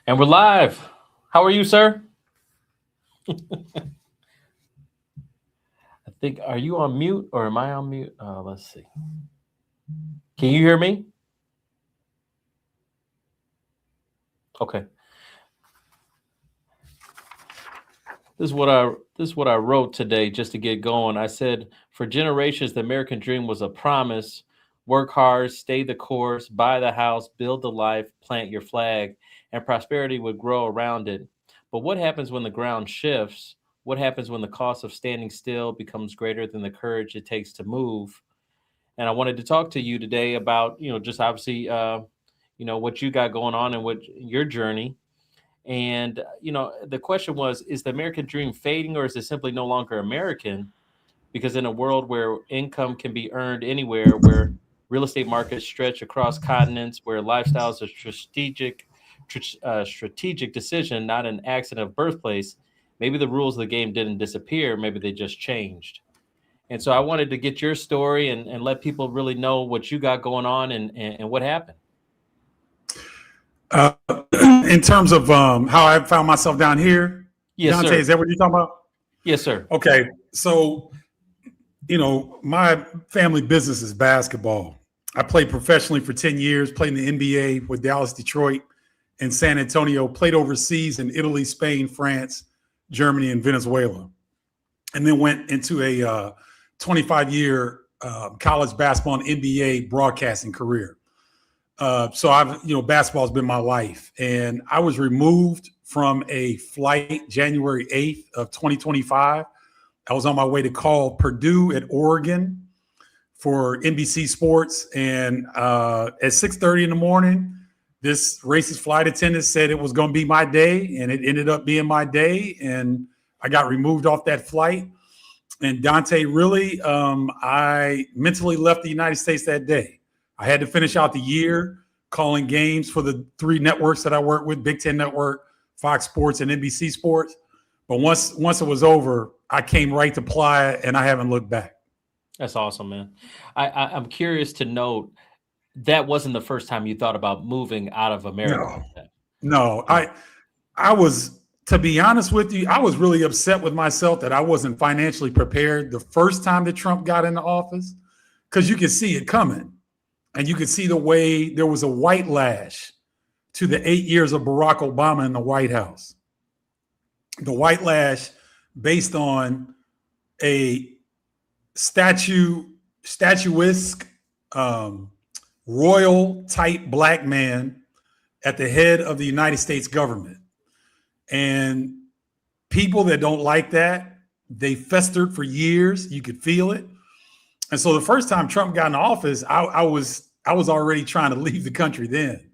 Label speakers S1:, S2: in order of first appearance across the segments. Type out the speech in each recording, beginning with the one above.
S1: And we're live. How are you, sir? I think, are you on mute or am I on mute? Let's see. Can you hear me? Okay. This is what I wrote today just to get going. I said, for generations, the American dream was a promise. Work hard, stay the course, buy the house, build the life, plant your flag, and prosperity would grow around it. But what happens when the ground shifts? What happens when the cost of standing still becomes greater than the courage it takes to move? And I wanted to talk to you today about, just obviously, what you got going on and what your journey. And, the question was, is the American dream fading or is it simply no longer American? Because in a world where income can be earned anywhere, where real estate markets stretch across continents, where lifestyles are strategic decision, not an accident of birthplace, maybe the rules of the game didn't disappear, maybe they just changed. And so I wanted to get your story and let people really know what you got going on and what happened.
S2: In terms of how I found myself down here,
S1: Yes,
S2: Dante,
S1: sir.
S2: is that what you're talking about?
S1: Yes, sir.
S2: Okay, so my family business is basketball. I played professionally for 10 years, played in the NBA with Dallas, Detroit, and San Antonio, played overseas in Italy, Spain, France, Germany, and Venezuela, and then went into a 25-year college basketball and NBA broadcasting career. So basketball's been my life. And I was removed from a flight January 8th of 2025. I was on my way to call Purdue at Oregon for NBC Sports. And at 6:30 in the morning, this racist flight attendant said it was going to be my day. And it ended up being my day. And I got removed off that flight. And Dante, really, I mentally left the United States that day. I had to finish out the year calling games for the three networks that I work with, Big Ten Network, Fox Sports, and NBC Sports. But once it was over, I came right to Playa, and I haven't looked back.
S1: That's awesome, man. I'm curious to note that wasn't the first time you thought about moving out of America.
S2: No. I was, to be honest with you, I was really upset with myself that I wasn't financially prepared the first time that Trump got into office, because you could see it coming. And you could see the way there was a white lash to the 8 years of Barack Obama in the White House. The white lash based on a statuesque, royal type black man at the head of the United States government. And people that don't like that, they festered for years. You could feel it. And so the first time Trump got in office, I was already trying to leave the country then.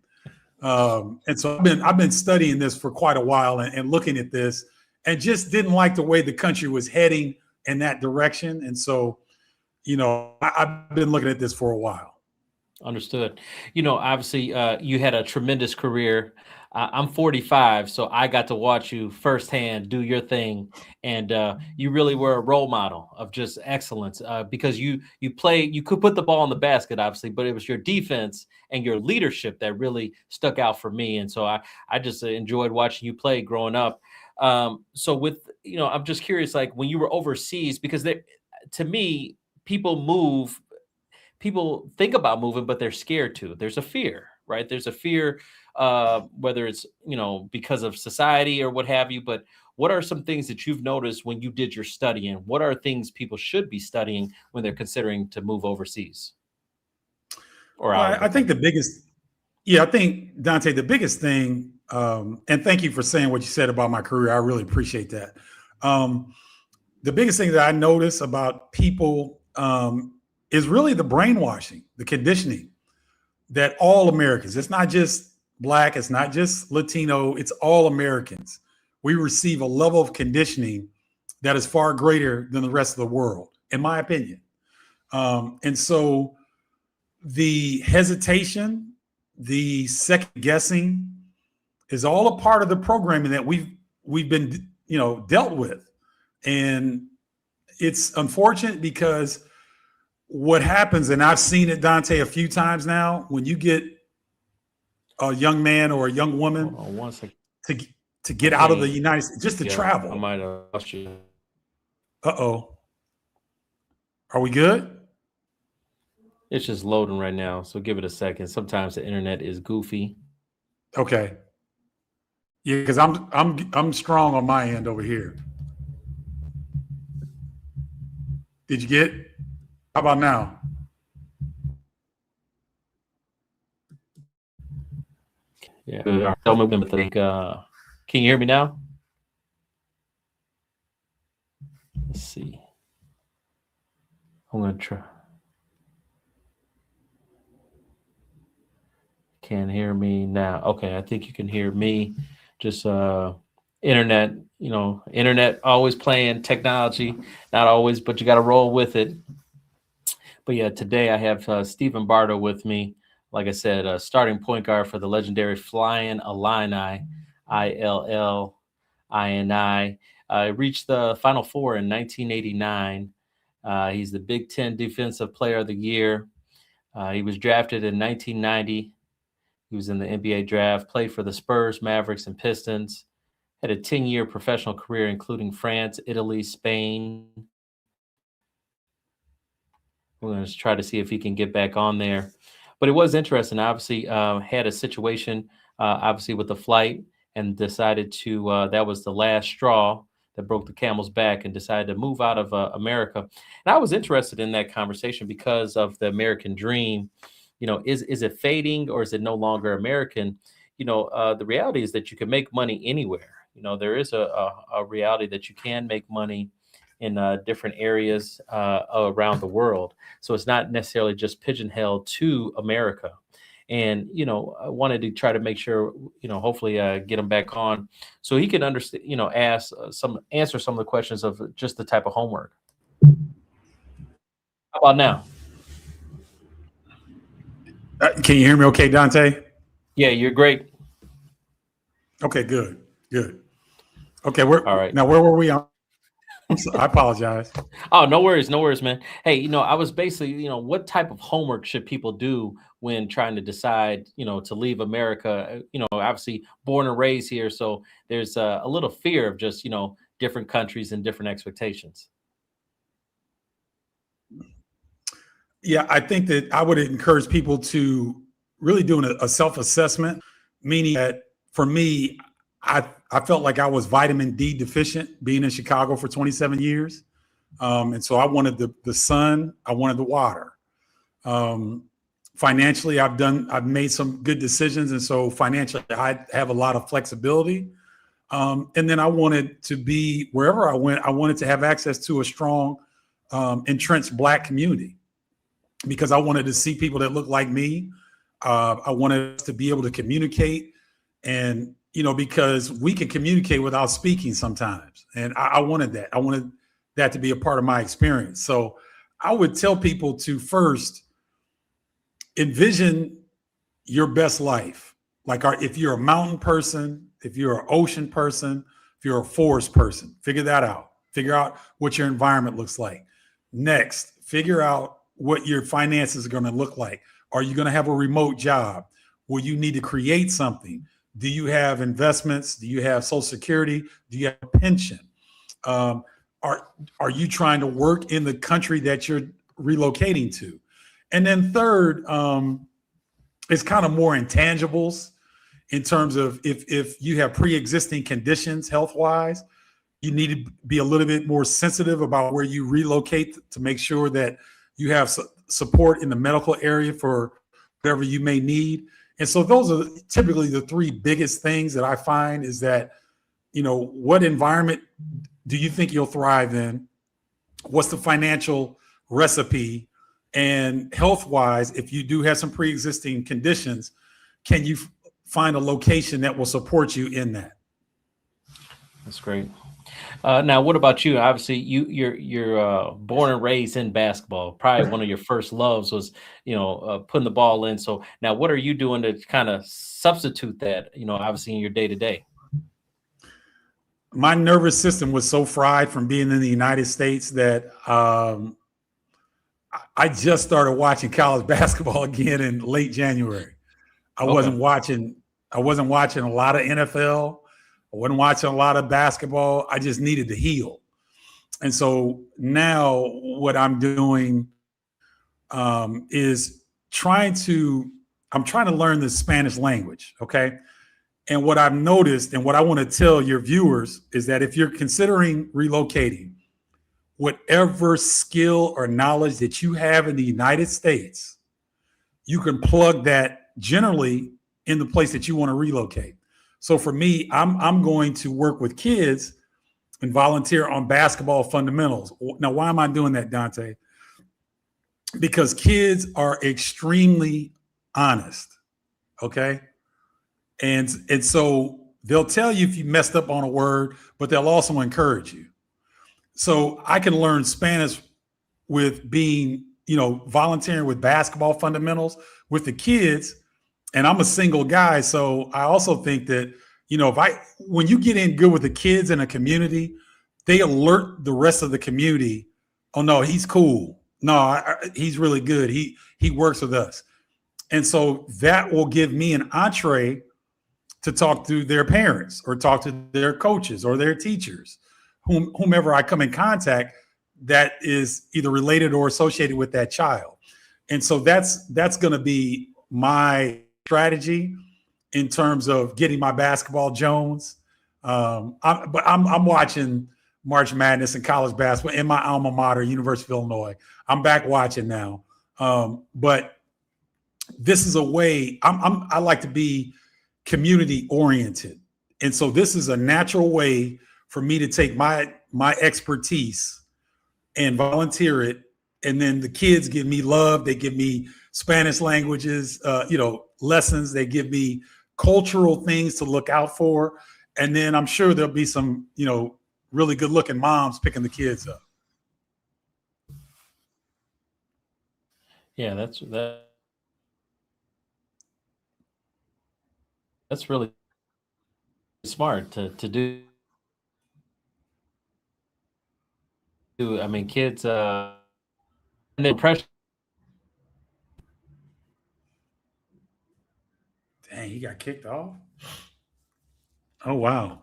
S2: And so I've been studying this for quite a while and looking at this, and just didn't like the way the country was heading in that direction. And so, I've been looking at this for a while.
S1: Understood. Obviously, you had a tremendous career. I'm 45, so I got to watch you firsthand do your thing, and you really were a role model of just excellence. Because you could put the ball in the basket, obviously, but it was your defense and your leadership that really stuck out for me. And so I just enjoyed watching you play growing up. So with I'm just curious, like when you were overseas, because to me, people think about moving, but they're scared to. There's a fear, right? There's a fear, whether it's, because of society or what have you. But what are some things that you've noticed when you did your studying? What are things people should be studying when they're considering to move overseas? Or
S2: I think I think, Dante, the biggest thing, and thank you for saying what you said about my career. I really appreciate that. The biggest thing that I notice about people is really the brainwashing, the conditioning that all Americans, it's not just Black, it's not just Latino, it's all Americans. We receive a level of conditioning that is far greater than the rest of the world, in my opinion. And so the hesitation, the second guessing is all a part of the programming that we've been, dealt with. And it's unfortunate because what happens, and I've seen it, Dante, a few times now, when you get a young man or a young woman to to get out of the United States, just to travel.
S1: I might have lost you.
S2: Uh-oh. Are we good?
S1: It's just loading right now, so give it a second. Sometimes the internet is goofy.
S2: Okay. Yeah, because I'm strong on my end over here. Did you get? How about now?
S1: Yeah. Tell me when think. Can you hear me now? Let's see. I'm gonna try. Can't hear me now. Okay, I think you can hear me. Just internet, internet always playing technology, not always, but you got to roll with it. But yeah, today I have Stephen Bardo with me. Like I said, starting point guard for the legendary Flying Illini, ILLINI. Reached the Final Four in 1989. He's the Big Ten Defensive Player of the Year. He was drafted in 1990. He was in the NBA draft, played for the Spurs, Mavericks, and Pistons. Had a 10-year professional career, including France, Italy, Spain. We're going to try to see if he can get back on there. But it was interesting. Obviously, had a situation, obviously, with the flight, and decided to, that was the last straw that broke the camel's back, and decided to move out of America. And I was interested in that conversation because of the American dream. Is it fading, or is it no longer American? The reality is that you can make money anywhere. There is a reality that you can make money in different areas around the world. So it's not necessarily just pigeonholed to America. And, I wanted to try to make sure, hopefully get him back on so he can understand, answer some of the questions of just the type of homework. How about now?
S2: Can you hear me okay, Dante?
S1: Yeah, you're great.
S2: Okay, good. Okay,
S1: all right.
S2: Now, where were we on? I apologize.
S1: Oh, no worries, man. Hey, I was basically, what type of homework should people do when trying to decide, to leave America? Obviously born and raised here, so there's a little fear of just, different countries and different expectations.
S2: Yeah, I think that I would encourage people to really do a self-assessment, meaning that for me, I felt like I was vitamin D deficient being in Chicago for 27 years. And so I wanted the sun, I wanted the water. Financially, I've made some good decisions. And so financially, I have a lot of flexibility. And then I wanted to be, wherever I went, I wanted to have access to a strong, entrenched Black community, because I wanted to see people that look like me. I wanted to be able to communicate, and, because we can communicate without speaking sometimes. And I wanted that. I wanted that to be a part of my experience. So I would tell people to first envision your best life. Like if you're a mountain person, if you're an ocean person, if you're a forest person, figure that out. Figure out what your environment looks like. Next, figure out what your finances are going to look like. Are you going to have a remote job? Will you need to create something? Do you have investments? Do you have Social Security? Do you have a pension? Are you trying to work in the country that you're relocating to? And then third, it's kind of more intangibles in terms of if you have pre-existing conditions health-wise, you need to be a little bit more sensitive about where you relocate to make sure that you have support in the medical area for whatever you may need. And so those are typically the three biggest things that I find is that, what environment do you think you'll thrive in? What's the financial recipe? And health-wise, if you do have some pre-existing conditions, can you find a location that will support you in that?
S1: That's great. Now, what about you? Obviously, you're born and raised in basketball. Probably one of your first loves was, putting the ball in. So now, what are you doing to kind of substitute that? Obviously in your day to day.
S2: My nervous system was so fried from being in the United States that I just started watching college basketball again in late January. I wasn't watching a lot of NFL. I wasn't watching a lot of basketball. I just needed to heal. And so now what I'm doing is I'm trying to learn the Spanish language. Okay. And what I've noticed and what I want to tell your viewers is that if you're considering relocating, whatever skill or knowledge that you have in the United States, you can plug that generally in the place that you want to relocate. So for me, I'm going to work with kids and volunteer on basketball fundamentals. Now, why am I doing that, Dante? Because kids are extremely honest, okay? And so they'll tell you if you messed up on a word, but they'll also encourage you. So I can learn Spanish with being, volunteering with basketball fundamentals with the kids. And I'm a single guy. So I also think that, when you get in good with the kids in a community, they alert the rest of the community. Oh no, he's cool. No, he's really good. He works with us. And so that will give me an entree to talk to their parents or talk to their coaches or their teachers, whomever I come in contact that is either related or associated with that child. And so that's going to be my strategy in terms of getting my basketball Jones. I'm watching March Madness and college basketball in my alma mater, University of Illinois. I'm back watching now. But this is a way I like to be community oriented. And so this is a natural way for me to take my expertise and volunteer it. And then the kids give me love. They give me Spanish languages, lessons. They give me cultural things to look out for. And then I'm sure there'll be some, really good looking moms picking the kids up.
S1: Yeah, that's really smart to do. I mean, kids, and the pressure.
S2: Dang, he got kicked off. Oh, wow.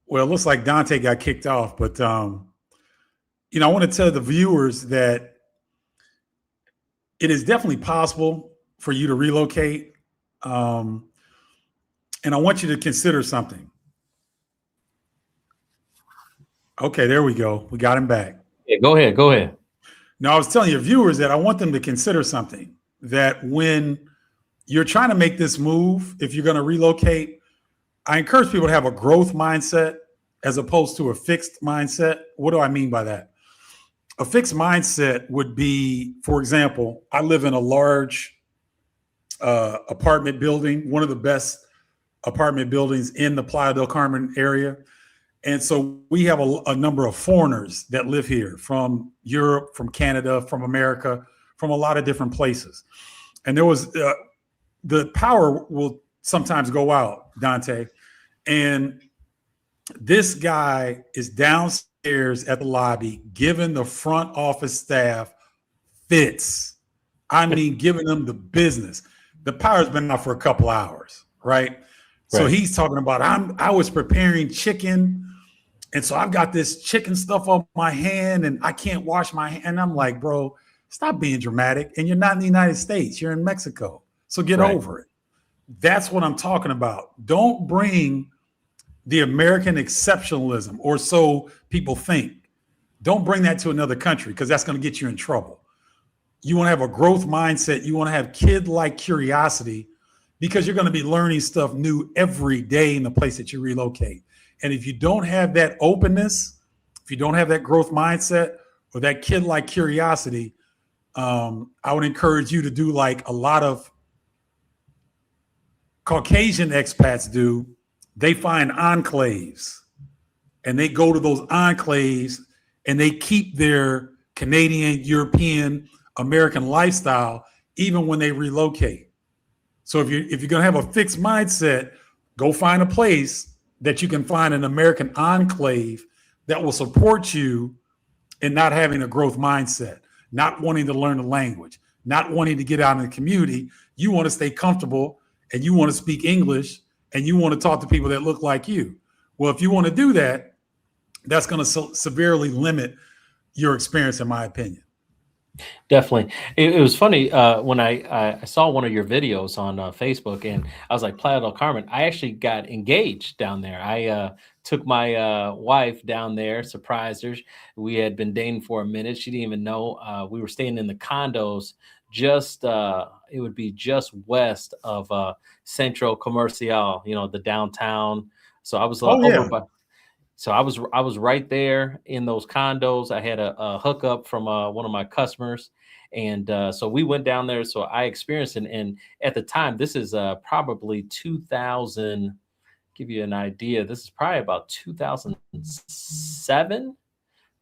S2: Well, it looks like Dante got kicked off, but, I want to tell the viewers that it is definitely possible for you to relocate. And I want you to consider something. Okay, there we go. We got him back.
S1: Yeah, go ahead.
S2: Now, I was telling your viewers that I want them to consider something, that when you're trying to make this move, if you're going to relocate, I encourage people to have a growth mindset as opposed to a fixed mindset. What do I mean by that? A fixed mindset would be, for example, I live in a large apartment building, one of the best apartment buildings in the Playa del Carmen area. And so we have a number of foreigners that live here from Europe, from Canada, from America, from a lot of different places. And there was the power will sometimes go out, Dante. And this guy is downstairs at the lobby, giving the front office staff fits. I mean, giving them the business. The power's been out for a couple hours, right? So he's talking about, I was preparing chicken. And so I've got this chicken stuff on my hand and I can't wash my hand. And I'm like, bro, stop being dramatic. And you're not in the United States. You're in Mexico. So get over it. That's what I'm talking about. Don't bring the American exceptionalism, or so people think. Don't bring that to another country because that's going to get you in trouble. You want to have a growth mindset. You want to have kid-like curiosity because you're going to be learning stuff new every day in the place that you relocate. And if you don't have that openness, if you don't have that growth mindset or that kid-like curiosity, I would encourage you to do like a lot of Caucasian expats do. They find enclaves and they go to those enclaves and they keep their Canadian, European, American lifestyle even when they relocate. So if you're going to have a fixed mindset, go find a place that you can find an American enclave that will support you in not having a growth mindset, not wanting to learn the language, not wanting to get out in the community. You want to stay comfortable and you want to speak English and you want to talk to people that look like you. Well, if you want to do that, that's going to severely limit your experience, in my opinion.
S1: Definitely. It was funny when I saw one of your videos on Facebook, and I was like, Playa del Carmen. I actually got engaged down there. I took my wife down there, surprised her. We had been dating for a minute. She didn't even know. We were staying in the condos just, it would be just west of Centro Comercial, the downtown. So I was
S2: Oh
S1: over
S2: yeah.
S1: by, so I was right there in those condos. I had a hookup from one of my customers, and so we went down there. So I experienced it, and at the time, this is probably 2000. Give you an idea. This is probably about 2007.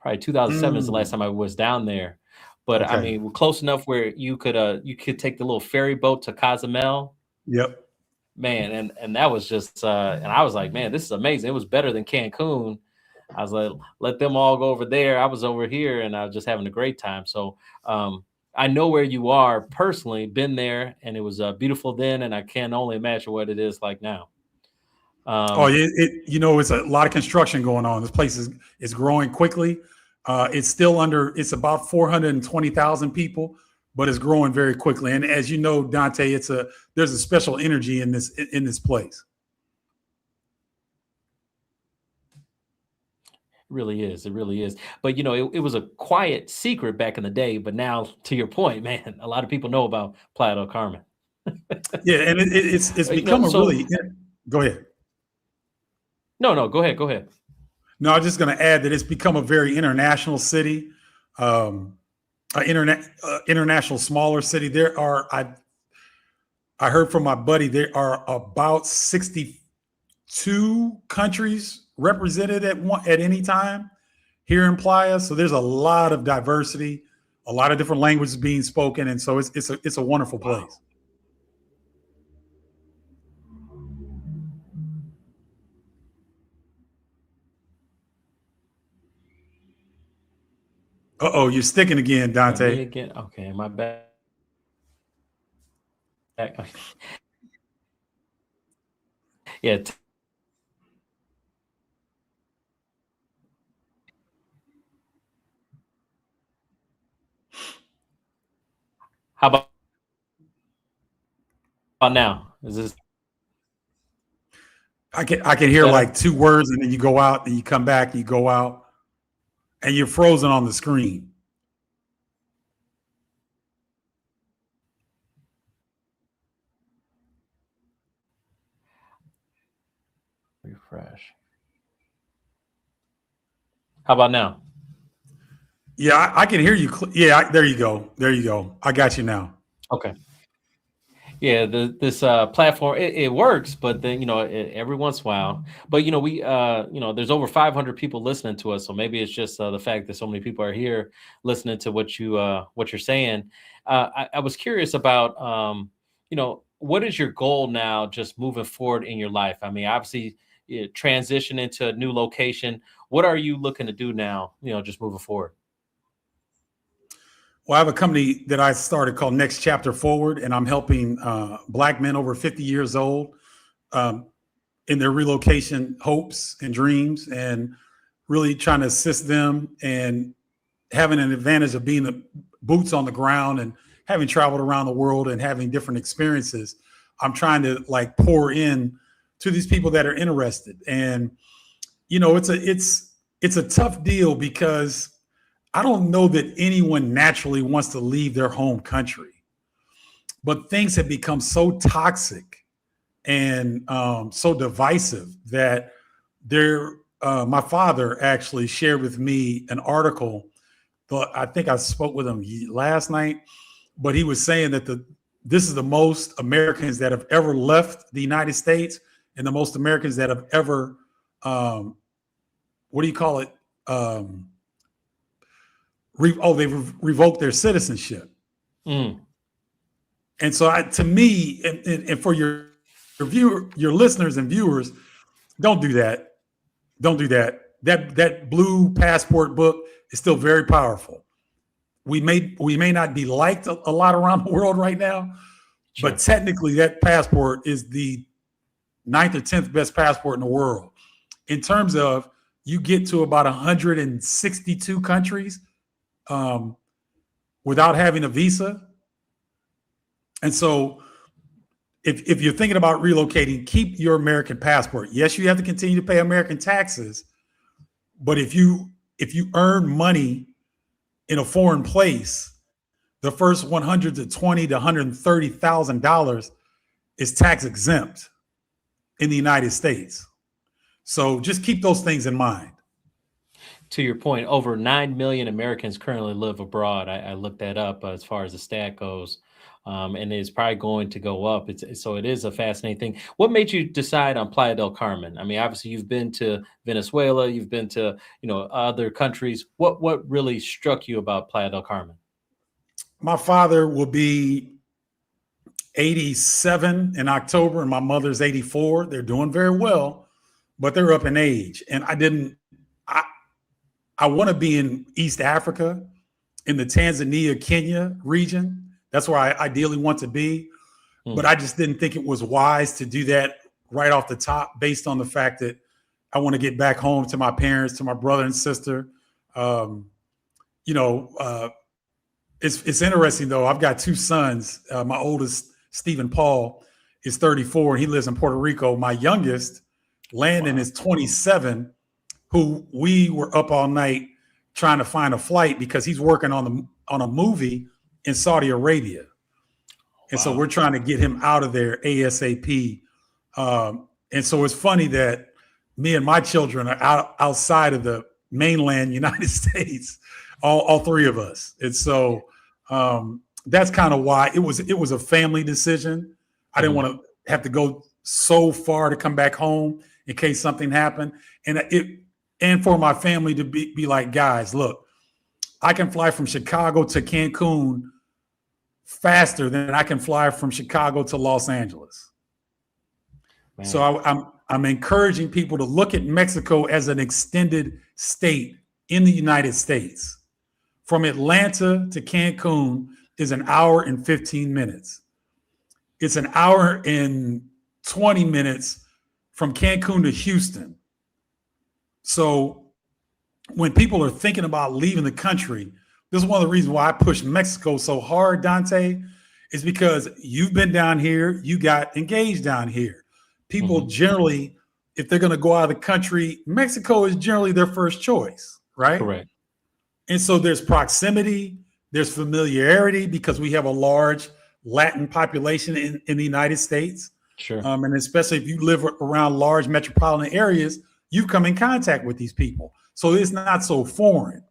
S1: Probably 2007 is the last
S2: Mm,
S1: time I was down there. But I
S2: okay.
S1: mean, we're close enough where you could take the little ferry boat to Cozumel,
S2: Yep.
S1: man, and that was just and I was like, man, this is amazing. It was better than Cancun. I was like, let them all go over there. I was over here and I was just having a great time. So I know where you are personally, been there, and it was beautiful then, and I can only imagine what it is like now.
S2: Oh,
S1: Um,
S2: it's a lot of construction going on. This place is growing quickly. It's about 420,000 people, but it's growing very quickly. And as you know, Dante, there's a special energy in this place.
S1: it really is. It really is. But it was a quiet secret back in the day. But now, to your point, man, a lot of people know about Playa del Carmen.
S2: Yeah, and it's become a
S1: So
S2: really. Go ahead.
S1: no, no, go ahead, go ahead.
S2: No, I'm just going to add that it's become a very international city, international smaller city. I heard from my buddy there are about 62 countries represented at any time here in Playa. So there's a lot of diversity, a lot of different languages being spoken, and so it's a wonderful
S1: Wow.
S2: place. Uh-oh, you're sticking again,
S1: Me
S2: Dante.
S1: again. Okay, my back. Yeah. How about now? Is this
S2: I can hear
S1: better?
S2: like two words, and then you go out, and you come back, and you go out, and you're frozen on the screen.
S1: Refresh. How about now?
S2: Yeah, I can hear you. Yeah, there you go. There you go. I got you now.
S1: Okay. Yeah, this platform it works, but then every once in a while. But we there's over 500 people listening to us, so maybe it's just the fact that so many people are here listening to what you're saying. I was curious about what is your goal now, just moving forward in your life? I mean, obviously, you transition into a new location. What are you looking to do now? Just moving forward.
S2: Well, I have a company that I started called Next Chapter Forward, and I'm helping Black men over 50 years old um, in their relocation hopes and dreams, and really trying to assist them and having an advantage of being the boots on the ground and having traveled around the world and having different experiences. I'm trying to like pour in to these people that are interested, and it's a tough deal because I don't know that anyone naturally wants to leave their home country, but things have become so toxic and so divisive that my father actually shared with me an article. But I think I spoke with him last night, but he was saying that this is the most Americans that have ever left the United States, and the most Americans that have ever, what do you call it? They've revoked their citizenship.
S1: Mm.
S2: And so to me, and for your listeners and viewers, don't do that. Don't do that. That blue passport book is still very powerful. We may not be liked a lot around the world right now, but
S1: Sure.
S2: technically that passport is the ninth or 10th best passport in the world. In terms of you get to about 162 countries without having a visa. And so if you're thinking about relocating, keep your American passport. Yes, you have to continue to pay American taxes, but if you earn money in a foreign place, the first $120,000 to $130,000 is tax exempt in the United States. So just keep those things in mind.
S1: To your point, over 9 million Americans currently live abroad. I looked that up as far as the stat goes. And it's probably going to go up. So it is a fascinating thing. What made you decide on Playa del Carmen? I mean, obviously you've been to Venezuela, you've been to, other countries. What really struck you about Playa del Carmen?
S2: My father will be 87 in October and my mother's 84. They're doing very well, but they're up in age. And I want to be in East Africa, in the Tanzania, Kenya region. That's where I ideally want to be. But I just didn't think it was wise to do that right off the top based on the fact that I want to get back home to my parents, to my brother and sister. It's interesting, though. I've got two sons. My oldest, Stephen Paul, is 34, and he lives in Puerto Rico. My youngest, Landon, is 27, who we were up all night trying to find a flight because he's working on a movie in Saudi Arabia. And so we're trying to get him out of there ASAP. And so it's funny that me and my children are outside of the mainland United States, all three of us. And so that's kind of why it was a family decision. I didn't want to have to go so far to come back home in case something happened. And for my family to be like, guys, look, I can fly from Chicago to Cancun faster than I can fly from Chicago to Los Angeles. Man. So I'm encouraging people to look at Mexico as an extended state in the United States. From Atlanta to Cancun is an hour and 15 minutes. It's an hour and 20 minutes from Cancun to Houston. So when people are thinking about leaving the country, this is one of the reasons why I push Mexico so hard, Dante, is because you've been down here, you got engaged down here. People generally, if they're going to go out of the country, Mexico is generally their first choice, right? Correct. And so there's proximity, there's familiarity because we have a large Latin population in the United States. Sure. And especially if you live around large metropolitan areas, you come in contact with these people. So it's not so foreign.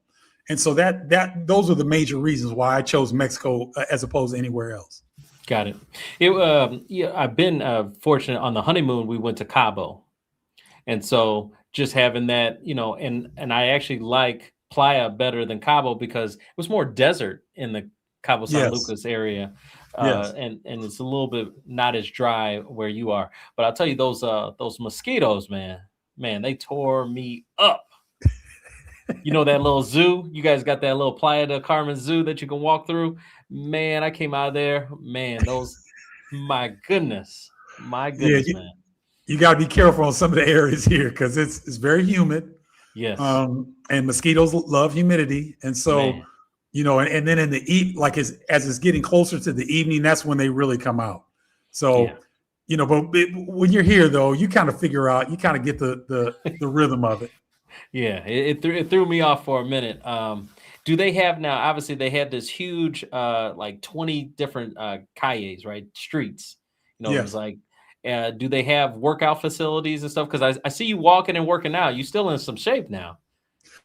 S2: And so those are the major reasons why I chose Mexico as opposed to anywhere else.
S1: Got it. I've been fortunate on the honeymoon. We went to Cabo. And so just having that, and I actually like Playa better than Cabo because it was more desert in the Cabo San Lucas area. And it's a little bit not as dry where you are. But I'll tell you, those mosquitoes, man, they tore me up. That little zoo? You guys got that little Playa del Carmen zoo that you can walk through? Man, I came out of there. Man, my goodness, man.
S2: You got to be careful on some of the areas here because it's very humid. Yes. And mosquitoes love humidity. And so, and then in the like as it's getting closer to the evening, that's when they really come out. So, but when you're here, though, you kind of figure out, you kind of get the rhythm of it.
S1: Yeah, it threw me off for a minute. Do they have now? Obviously, they had this huge, like 20 different calles, right? Streets. It was like, do they have workout facilities and stuff? Because I see you walking and working out. You still in some shape now.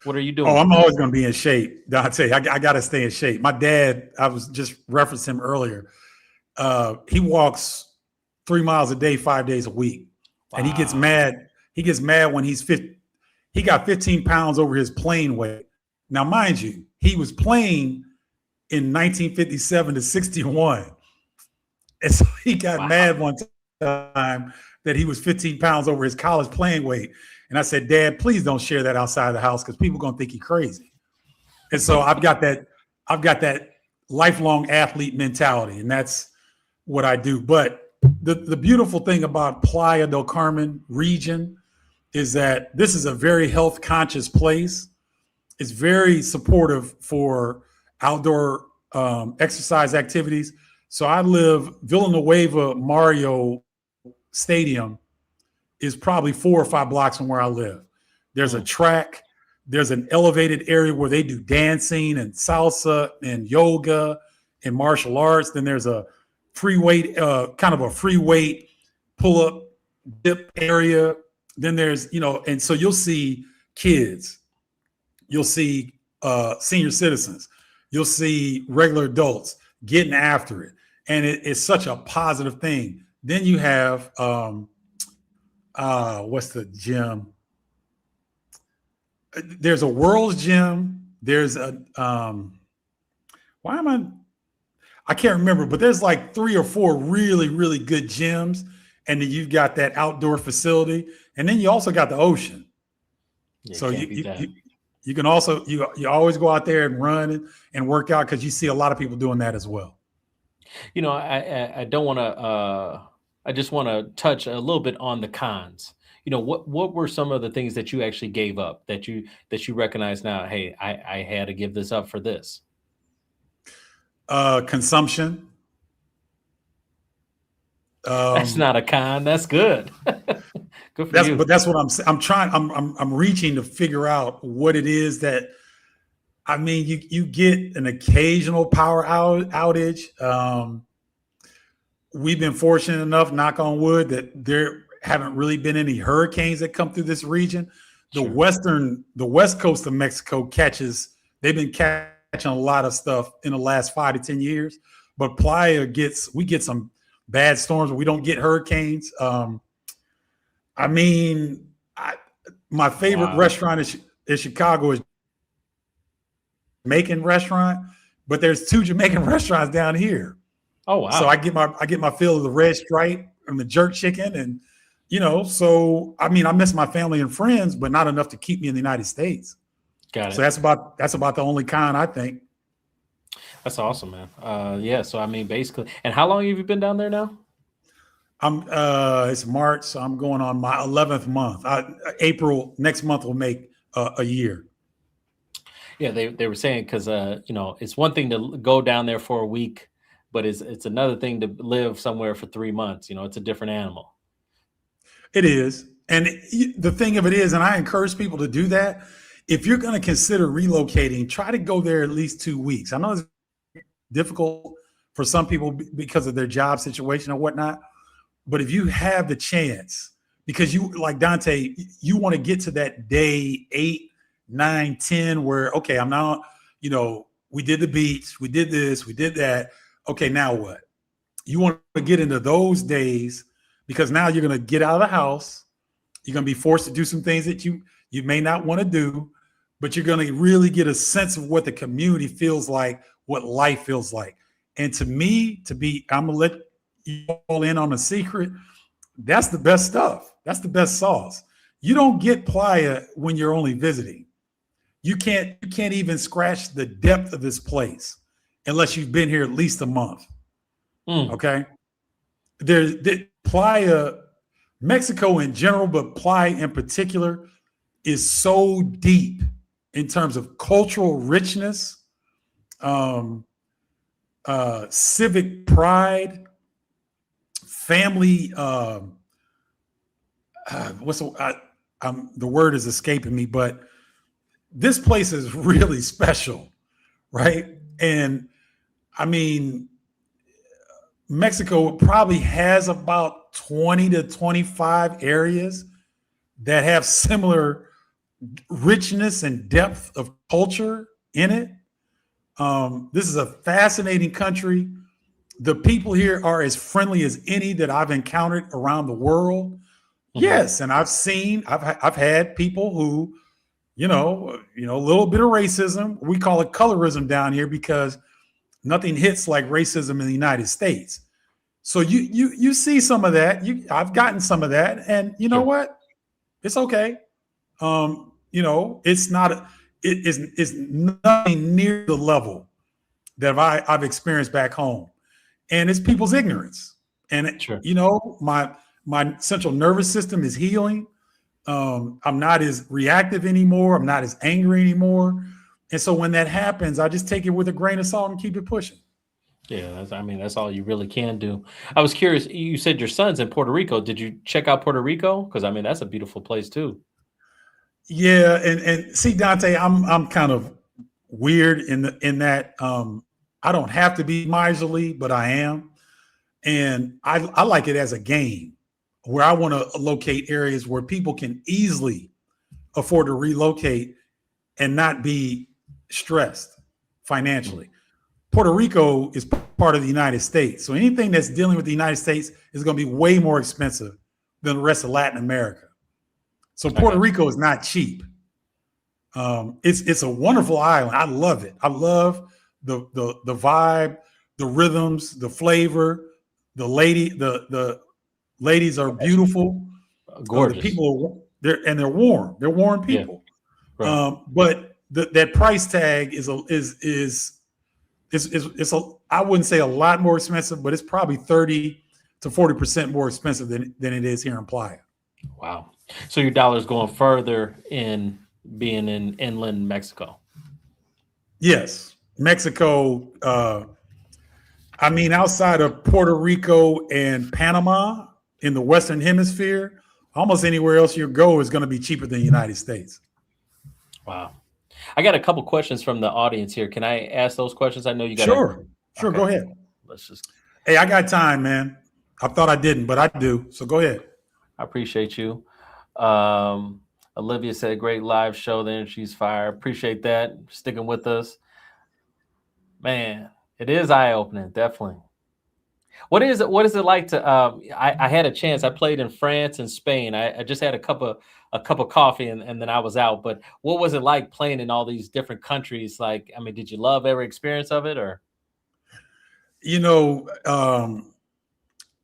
S1: What are you doing?
S2: Oh, I'm always going to be in shape, Dante. I got to stay in shape. My dad, I was just referencing him earlier. He walks 3 miles a day, 5 days a week, and he gets mad. He gets mad when he's 50. He got 15 pounds over his playing weight. Now, mind you, he was playing in 1957 to 61. And so he got mad one time that he was 15 pounds over his college playing weight. And I said, Dad, please don't share that outside of the house because people are going to think you're crazy. And so I've got that lifelong athlete mentality, and that's what I do. But the beautiful thing about Playa del Carmen region is that this is a very health conscious place. It's very supportive for outdoor exercise activities. So I live Villanueva Mario Stadium is probably 4 or 5 blocks from where I live. There's a track. There's an elevated area where they do dancing and salsa and yoga and martial arts. Then there's a free weight, kind of a free weight pull up dip area. Then there's, and so you'll see kids, you'll see senior citizens, you'll see regular adults getting after it. And it's such a positive thing. Then you have, what's the gym? There's a World's Gym. There's a, I can't remember, but there's like 3 or 4 really, really good gyms. And then you've got that outdoor facility. And then you also got the ocean. Yeah, so you can also, you always go out there and run and work out because you see a lot of people doing that as well.
S1: I don't want to, I just want to touch a little bit on the cons. What were some of the things that you actually gave up that you recognize now? Hey, I had to give this up for this.
S2: Consumption.
S1: That's not a con. That's good. Good for you.
S2: But that's what I'm trying. I'm reaching to figure out what it is that, I mean, you get an occasional power outage. We've been fortunate enough, knock on wood, that there haven't really been any hurricanes that come through this region. The west coast of Mexico they've been catching a lot of stuff in the last 5 to 10 years. But Playa we get some bad storms, but we don't get hurricanes. I mean, my favorite restaurant in Chicago is Jamaican restaurant, but there's 2 Jamaican restaurants down here.
S1: Oh wow!
S2: So I get my fill of the red stripe and the jerk chicken, and so I mean, I miss my family and friends, but not enough to keep me in the United States.
S1: Got it.
S2: So that's about the only con, I think.
S1: That's awesome, man. Yeah. So I mean, basically, and how long have you been down there now?
S2: It's March, so I'm going on my 11th month. April next month will make a year.
S1: Yeah, they were saying because it's one thing to go down there for a week, but it's another thing to live somewhere for 3 months. It's a different animal.
S2: It is, and the thing of it is, and I encourage people to do that. If you're going to consider relocating, try to go there at least 2 weeks. I know it's difficult for some people because of their job situation or whatnot. But if you have the chance, because you, like Dante, you want to get to that day 8, 9, 10, where, okay, I'm now, we did the beach, we did this, we did that. Okay, now what? You want to get into those days because now you're going to get out of the house. You're going to be forced to do some things that you may not want to do, but you're going to really get a sense of what the community feels like, what life feels like. And to me, I'm going to let you all in on a secret. That's the best stuff. That's the best sauce. You don't get Playa when you're only visiting. You can't even scratch the depth of this place unless you've been here at least a month. Okay. There's Playa, Mexico in general, but Playa in particular is so deep in terms of cultural richness, civic pride, family. The word is escaping me, but this place is really special, right? And I mean, Mexico probably has about 20 to 25 areas that have similar richness and depth of culture in it. This is a fascinating country. The people here are as friendly as any that I've encountered around the world. Mm-hmm. Yes, and I've had people who, a little bit of racism. We call it colorism down here because nothing hits like racism in the United States. So you see some of that. I've gotten some of that, and you know what? It's okay. It's nothing near the level that I've experienced back home, and it's people's ignorance. And
S1: Sure.
S2: my central nervous system is healing. I'm not as reactive anymore. I'm not as angry anymore. And so when that happens, I just take it with a grain of salt and keep it pushing.
S1: Yeah, that's all you really can do. I was curious, you said your son's in Puerto Rico. Did you check out Puerto Rico? Because I mean, that's a beautiful place too.
S2: Yeah, and see, Dante, I'm kind of weird in that I don't have to be miserly, but I am, and I like it as a game where I want to locate areas where people can easily afford to relocate and not be stressed
S1: Mm.
S2: financially. Puerto Rico is part of the United States, so anything that's dealing with the United States is going to be way more expensive than the rest of Latin America. So
S1: I
S2: Puerto
S1: got you.
S2: Rico is not cheap. It's a wonderful island. I love it. I love the vibe, the rhythms, the flavor. The ladies are beautiful. The
S1: Gorgeous.
S2: people they're warm. They're warm
S1: Yeah,
S2: people.
S1: right.
S2: But that price tag is I wouldn't say a lot more expensive, but it's probably 30 to 40% more expensive than it is here in Playa.
S1: Wow. So your dollar's going further in being in inland Mexico.
S2: Yes, Mexico. I mean, outside of Puerto Rico and Panama in the Western Hemisphere, almost anywhere else you go is going to be cheaper than the United States.
S1: Wow. I got a couple questions from the audience here. Can I ask those questions? I know you got to.
S2: Sure.
S1: Okay.
S2: Go ahead.
S1: Let's just.
S2: Hey, I got time, man. I thought I didn't, but I do. So go ahead.
S1: I appreciate you. Um, Olivia said, "Great live show." Then she's fire. Appreciate that. Sticking with us, man. It is eye opening, definitely. What is it? What is it like to? I had a chance. I played in France and Spain. I just had a cup of coffee and then I was out. But what was it like playing in all these different countries? Like, I mean, did you love every experience of it, or?
S2: You know,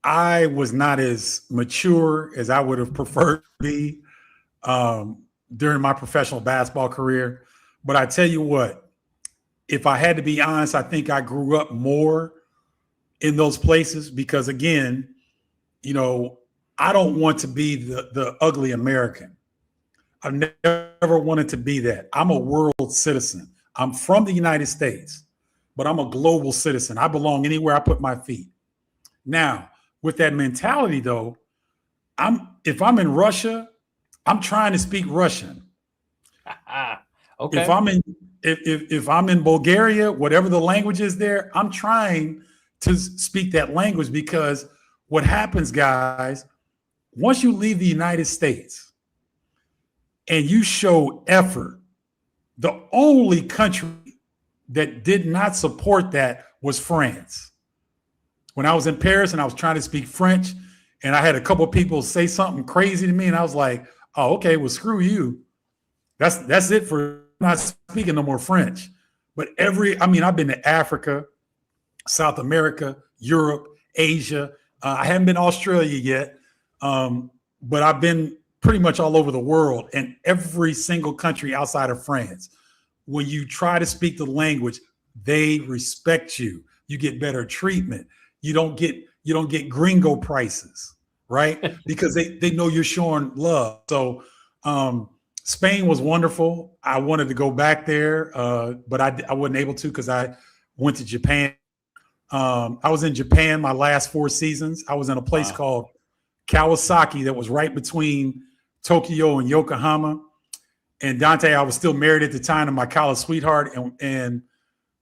S2: I was not as mature as I would have preferred to be during my professional basketball career. But I tell you what, if I had to be honest, I think I grew up more in those places because, again, I don't want to be the ugly American. I've never wanted to be that. I'm a world citizen. I'm from the United States, but I'm a global citizen. I belong anywhere I put my feet. Now, with that mentality, though, if I'm in Russia, I'm trying to speak Russian. If
S1: Okay.
S2: I'm in if I'm in Bulgaria, whatever the language is there, I'm trying to speak that language because what happens, guys, once you leave the United States and you show effort, the only country that did not support that was France. When I was in Paris and I was trying to speak French, and I had a couple of people say something crazy to me, and I was like, "Oh, okay, well, screw you. That's it for not speaking no more French." But I've been to Africa, South America, Europe, Asia. I haven't been to Australia yet, but I've been pretty much all over the world, and every single country outside of France. When you try to speak the language, they respect you. You get better treatment. You don't get gringo prices, right? Because they know you're showing love. So Spain was wonderful. I wanted to go back there, but I wasn't able to because I went to Japan. I was in Japan my last 4 seasons. I was in a place
S1: Wow.
S2: called Kawasaki that was right between Tokyo and Yokohama. And Dante, I was still married at the time to my college sweetheart and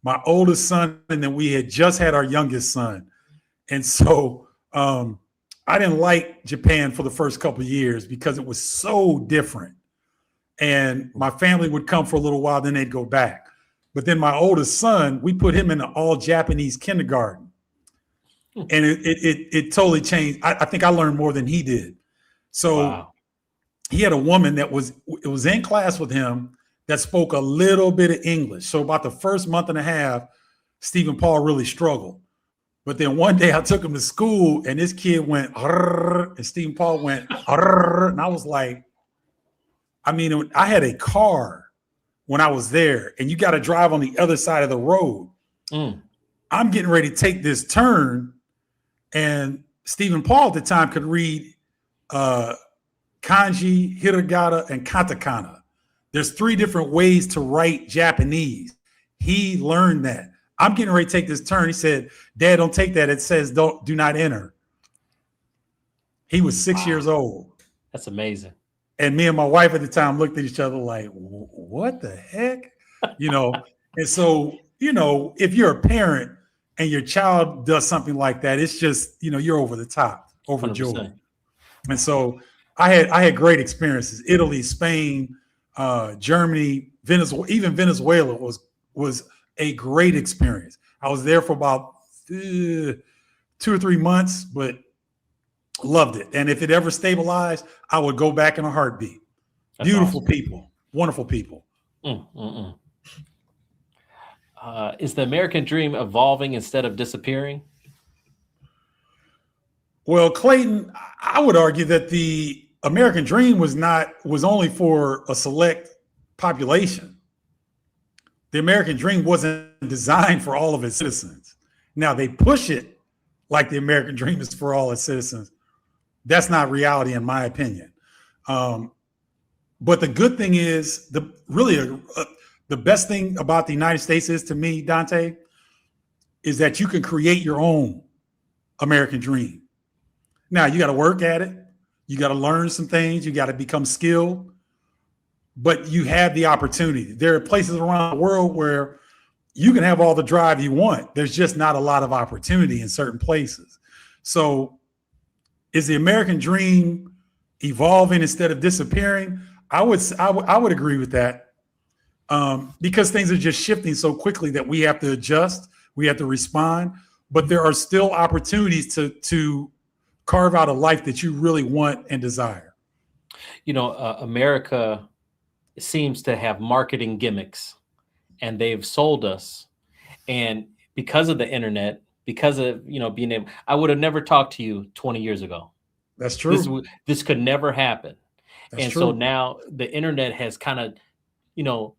S2: my oldest son, and then we had just had our youngest son. And so I didn't like Japan for the first couple of years because it was so different. And my family would come for a little while, then they'd go back. But then my oldest son, we put him in an all Japanese kindergarten. And it totally changed. I think I learned more than he did. So
S1: Wow.
S2: he had a woman that was in class with him that spoke a little bit of English. So about the first month and a half, Stephen Paul really struggled. But then one day I took him to school and this kid went, and Stephen Paul went, and I was like, I had a car when I was there, and you got to drive on the other side of the road.
S1: Mm.
S2: I'm getting ready to take this turn, and Stephen Paul at the time could read kanji, hiragana, and katakana. There's 3 different ways to write Japanese. He learned that. I'm getting ready to take this turn. He said, Dad, don't take that. It says do not enter. He was 6 years old.
S1: That's amazing.
S2: And me and my wife at the time looked at each other like, what the heck? And so, if you're a parent and your child does something like that, it's just, you're over the top, overjoyed. 100%. And so I had great experiences. Italy, Spain, Germany, Venezuela, even Venezuela was a great experience. I was there for about 2 or 3 months, but loved it. And if it ever stabilized, I would go back in a heartbeat. That's beautiful awesome. People, wonderful people.
S1: Is the American dream evolving instead of disappearing?
S2: Well, Clayton, I would argue that the American dream was only for a select population. The American dream wasn't designed for all of its citizens. Now they push it like the American dream is for all its citizens. That's not reality, in my opinion. But the good thing is, the best thing about the United States is, to me, Dante, is that you can create your own American dream. Now, you got to work at it. You got to learn some things. You got to become skilled. But you have the opportunity. There are places around the world where you can have all the drive you want. There's just not a lot of opportunity in certain places. So is the American dream evolving instead of disappearing? I would agree with that, because things are just shifting so quickly that we have to adjust. We have to respond. But there are still opportunities to carve out a life that you really want and desire.
S1: America seems to have marketing gimmicks, and they've sold us. And because of the internet, because of being able, I would have never talked to you 20 years ago.
S2: That's true.
S1: This could never happen.
S2: That's
S1: and
S2: true.
S1: So now the internet has kind of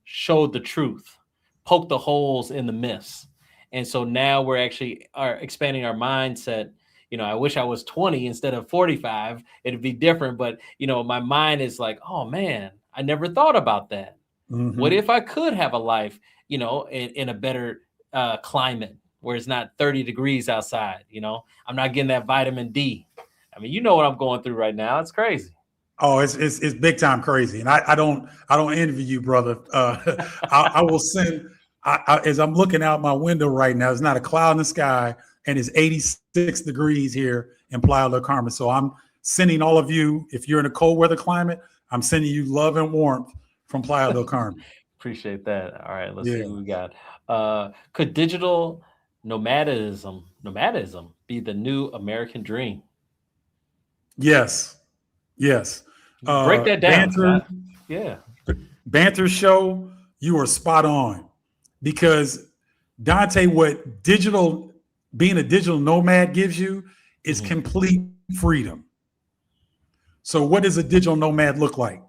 S1: showed the truth, poked the holes in the myths. And so now we're actually expanding our mindset. I wish I was 20 instead of 45. It'd be different. But my mind is like, oh man, I never thought about that. Mm-hmm. What if I could have a life in a better climate where it's not 30 degrees outside? I'm not getting that vitamin D. I mean, what I'm going through right now. It's crazy.
S2: Oh, it's big time crazy. And I don't envy you, brother. I will send, as I'm looking out my window right now, there's not a cloud in the sky, and it's 86 degrees here in Playa del Carmen. So I'm sending all of you, if you're in a cold weather climate, I'm sending you love and warmth from Playa del Carmen.
S1: Appreciate that. All right, let's see what we got. Could digital nomadism be the new American dream?
S2: Yes.
S1: Break that down.
S2: Banter show, you are spot on, because Dante, what being a digital nomad gives you is complete freedom. So what does a digital nomad look like?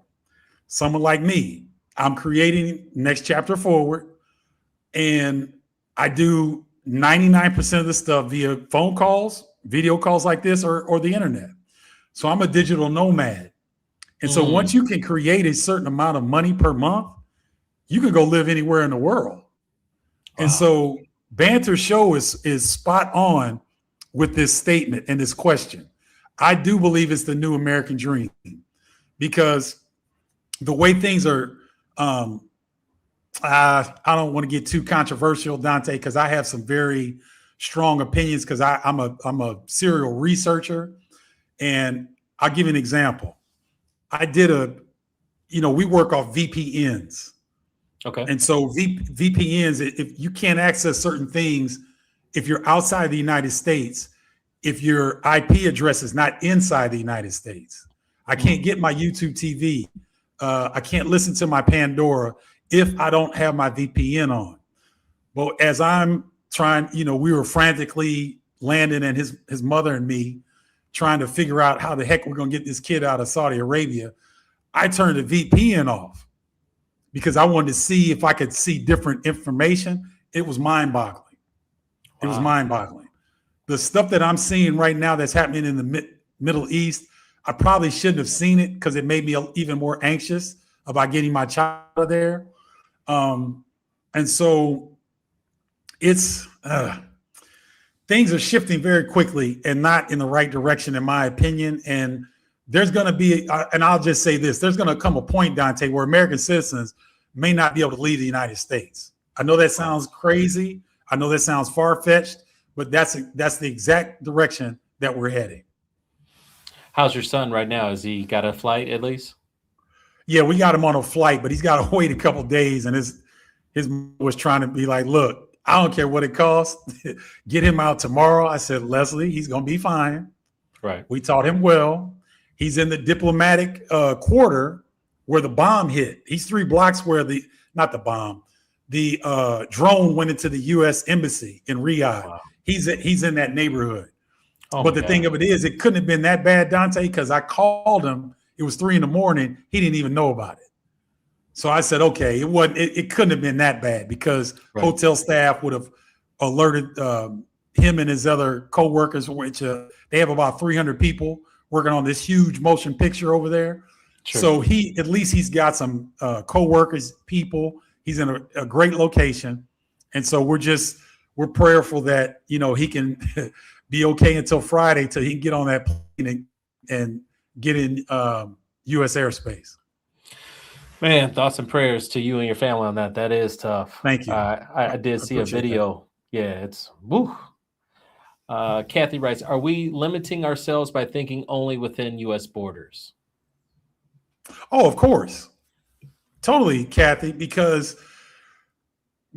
S2: Someone like me, I'm creating Next Chapter Forward, and I do 99% of the stuff via phone calls, video calls like this, or the internet. So I'm a digital nomad. And so once you can create a certain amount of money per month, you can go live anywhere in the world. Wow. And so Banter Show is spot on with this statement and this question. I do believe it's the new American dream, because the way things are, I don't want to get too controversial, Dante, because I have some very strong opinions, because I'm a serial researcher. And I'll give you an example. I did we work off VPNs.
S1: Okay.
S2: And so VPNs, if you can't access certain things, if you're outside the United States, if your IP address is not inside the United States, I can't get my YouTube TV. I can't listen to my Pandora if I don't have my VPN on. But as I'm trying, we were frantically, Landon and his mother and me, trying to figure out how the heck we're going to get this kid out of Saudi Arabia. I turned the VPN off because I wanted to see if I could see different information. It was mind-boggling. Wow. It was mind-boggling. the stuff that I'm seeing right now that's happening in the Middle East, I probably shouldn't have seen it because it made me even more anxious about getting my child out of there. And so it's things are shifting very quickly and not in the right direction, in my opinion. And there's going to be, and I'll just say this, there's going to come a point, Dante, where American citizens may not be able to leave the United States. I know that sounds crazy. I know that sounds far-fetched, but that's the exact direction that we're heading.
S1: How's your son right now? Has he got a flight at least?
S2: Yeah, we got him on a flight, but he's got to wait a couple of days. And his mom was trying to be like, look, I don't care what it costs. Get him out tomorrow. I said, Leslie, he's going to be fine.
S1: Right.
S2: We taught him well. He's in the diplomatic quarter where the bomb hit. He's 3 blocks where the drone went into the U.S. embassy in Riyadh. Wow. He's in that neighborhood. Oh, but the thing of it is, it couldn't have been that bad, Dante, because I called him. It was 3 a.m. He didn't even know about it. So I said, okay, it couldn't have been that bad because hotel staff would have alerted him and his other co-workers, which they have about 300 people working on this huge motion picture over there. Sure. So at least he's got some co-workers, people. He's in a great location. And so we're prayerful that, he can be okay until Friday till he can get on that plane and get in U.S. airspace.
S1: Man, thoughts and prayers to you and your family on that. That is tough.
S2: Thank you.
S1: I did see a video. That. Yeah, it's woo. Kathy writes, are we limiting ourselves by thinking only within U.S. borders?
S2: Oh, of course. Totally, Kathy, because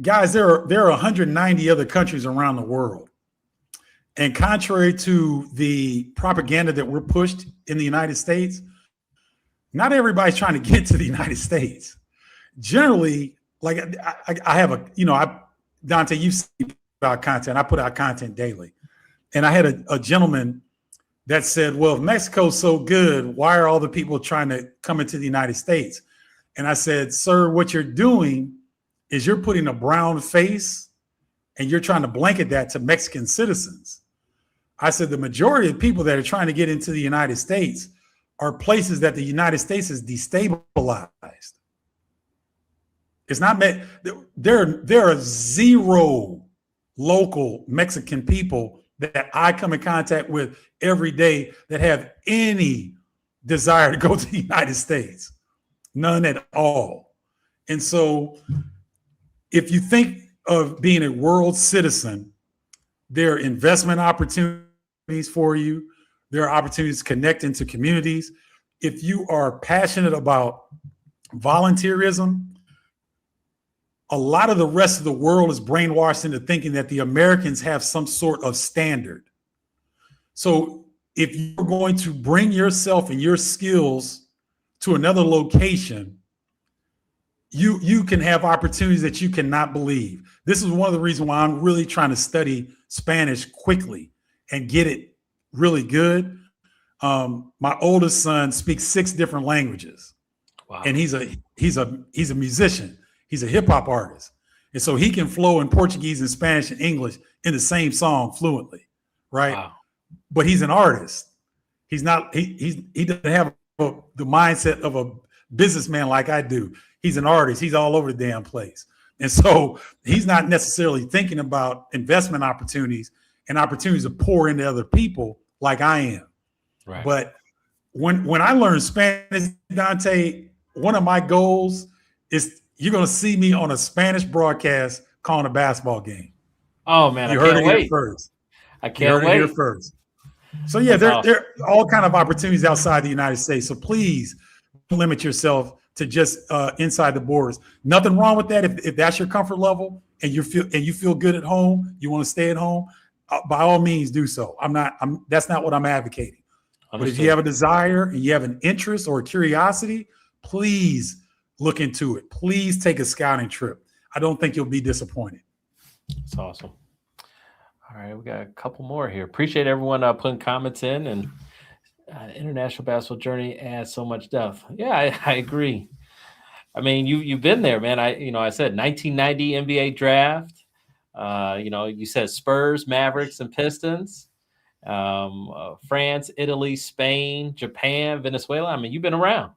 S2: guys, there are 190 other countries around the world. And contrary to the propaganda that we're pushed in the United States, not everybody's trying to get to the United States. Generally, like I have Dante, you see our content. I put out content daily. And I had a gentleman that said, well, if Mexico's so good, why are all the people trying to come into the United States? And I said, sir, what you're doing is you're putting a brown face and you're trying to blanket that to Mexican citizens. I said, the majority of people that are trying to get into the United States are places that the United States has destabilized. It's not, there are 0 local Mexican people that I come in contact with every day that have any desire to go to the United States. None at all. And so if you think of being a world citizen, there are investment opportunities for you. There are opportunities to connect into communities. If you are passionate about volunteerism, a lot of the rest of the world is brainwashed into thinking that the Americans have some sort of standard. So if you're going to bring yourself and your skills to another location, you can have opportunities that you cannot believe. This is one of the reasons why I'm really trying to study Spanish quickly and get it really good. My oldest son speaks 6 different languages. Wow. And he's a musician. He's a hip hop artist. And so he can flow in Portuguese and Spanish and English in the same song fluently. Right. Wow. But he's an artist. He's not, he doesn't have the mindset of a businessman like I do. He's an artist. He's all over the damn place. And so he's not necessarily thinking about investment opportunities and opportunities to pour into other people like I am. Right. But when I learned Spanish, Dante, one of my goals is you're going to see me on a Spanish broadcast calling a basketball game.
S1: Oh, man,
S2: you heard it here first.
S1: I can't wait.
S2: Here first. So, yeah, there are all kind of opportunities outside the United States. So please don't limit yourself to just inside the borders. Nothing wrong with that. If that's your comfort level and you feel good at home, you want to stay at home, by all means do so. That's not what I'm advocating. Understood. But if you have a desire and you have an interest or a curiosity, please look into it. Please take a scouting trip. I don't think you'll be disappointed.
S1: That's awesome. All right, we got a couple more here. Appreciate everyone putting comments in, and international basketball journey adds so much depth. Yeah, I agree. I mean, you've been there, man. I said 1990 NBA draft. You said Spurs, Mavericks, and Pistons. France, Italy, Spain, Japan, Venezuela. I mean, you've been around.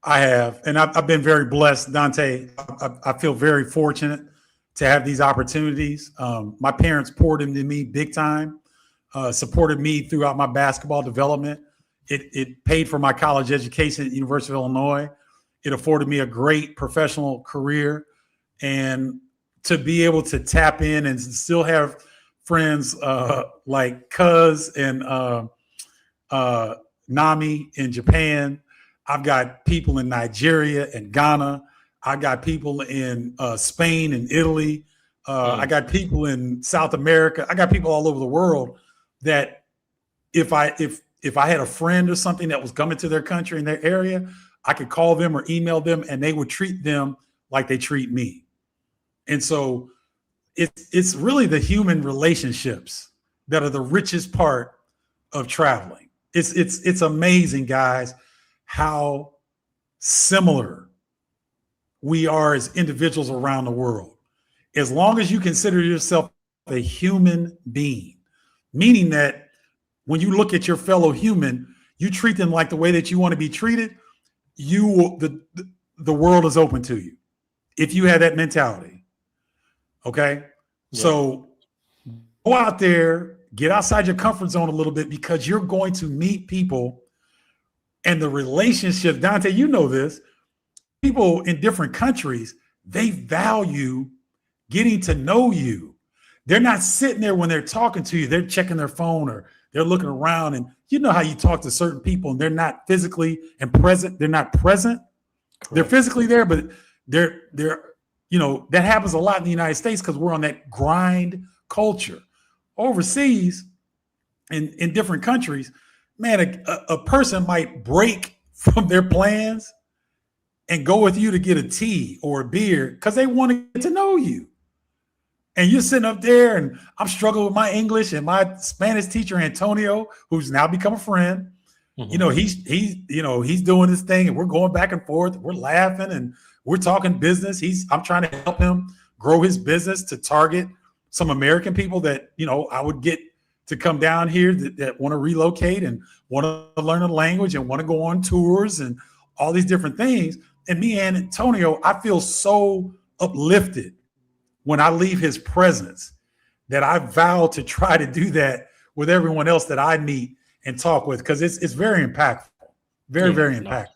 S2: I have, and I've been very blessed, Dante. I feel very fortunate to have these opportunities. My parents poured into me big time, supported me throughout my basketball development. It paid for my college education at the University of Illinois. It afforded me a great professional career, and to be able to tap in and still have friends like Cuz and Nami in Japan. I've got people in Nigeria and Ghana. I got people in Spain and Italy. I got people in South America. I got people all over the world that if I had a friend or something that was coming to their country in their area, I could call them or email them and they would treat them like they treat me. And so it's really the human relationships that are the richest part of traveling. It's amazing, guys, how similar we are as individuals around the world. As long as you consider yourself a human being, meaning that when you look at your fellow human, you treat them like the way that you want to be treated, the world is open to you if you have that mentality. Okay? Yeah. So go out there, get outside your comfort zone a little bit, because you're going to meet people and the relationship. Dante, you know this. People in different countries, they value getting to know you. They're not sitting there when they're talking to you. They're checking their phone or they're looking around, and you know how you talk to certain people and they're not physically and present. They're not present. Correct. They're physically there, but they're that happens a lot in the United States because we're on that grind culture. Overseas, in different countries, man, a person might break from their plans and go with you to get a tea or a beer because they want to get to know you. And you're sitting up there, and I'm struggling with my English, and my Spanish teacher, Antonio, who's now become a friend, he's doing this thing, and we're going back and forth. We're laughing and we're talking business. I'm trying to help him grow his business to target some American people that, I would get to come down here that want to relocate and want to learn a language and want to go on tours and all these different things. And me and Antonio, I feel so uplifted when I leave his presence that I vow to try to do that with everyone else that I meet and talk with, because it's very impactful, very impactful.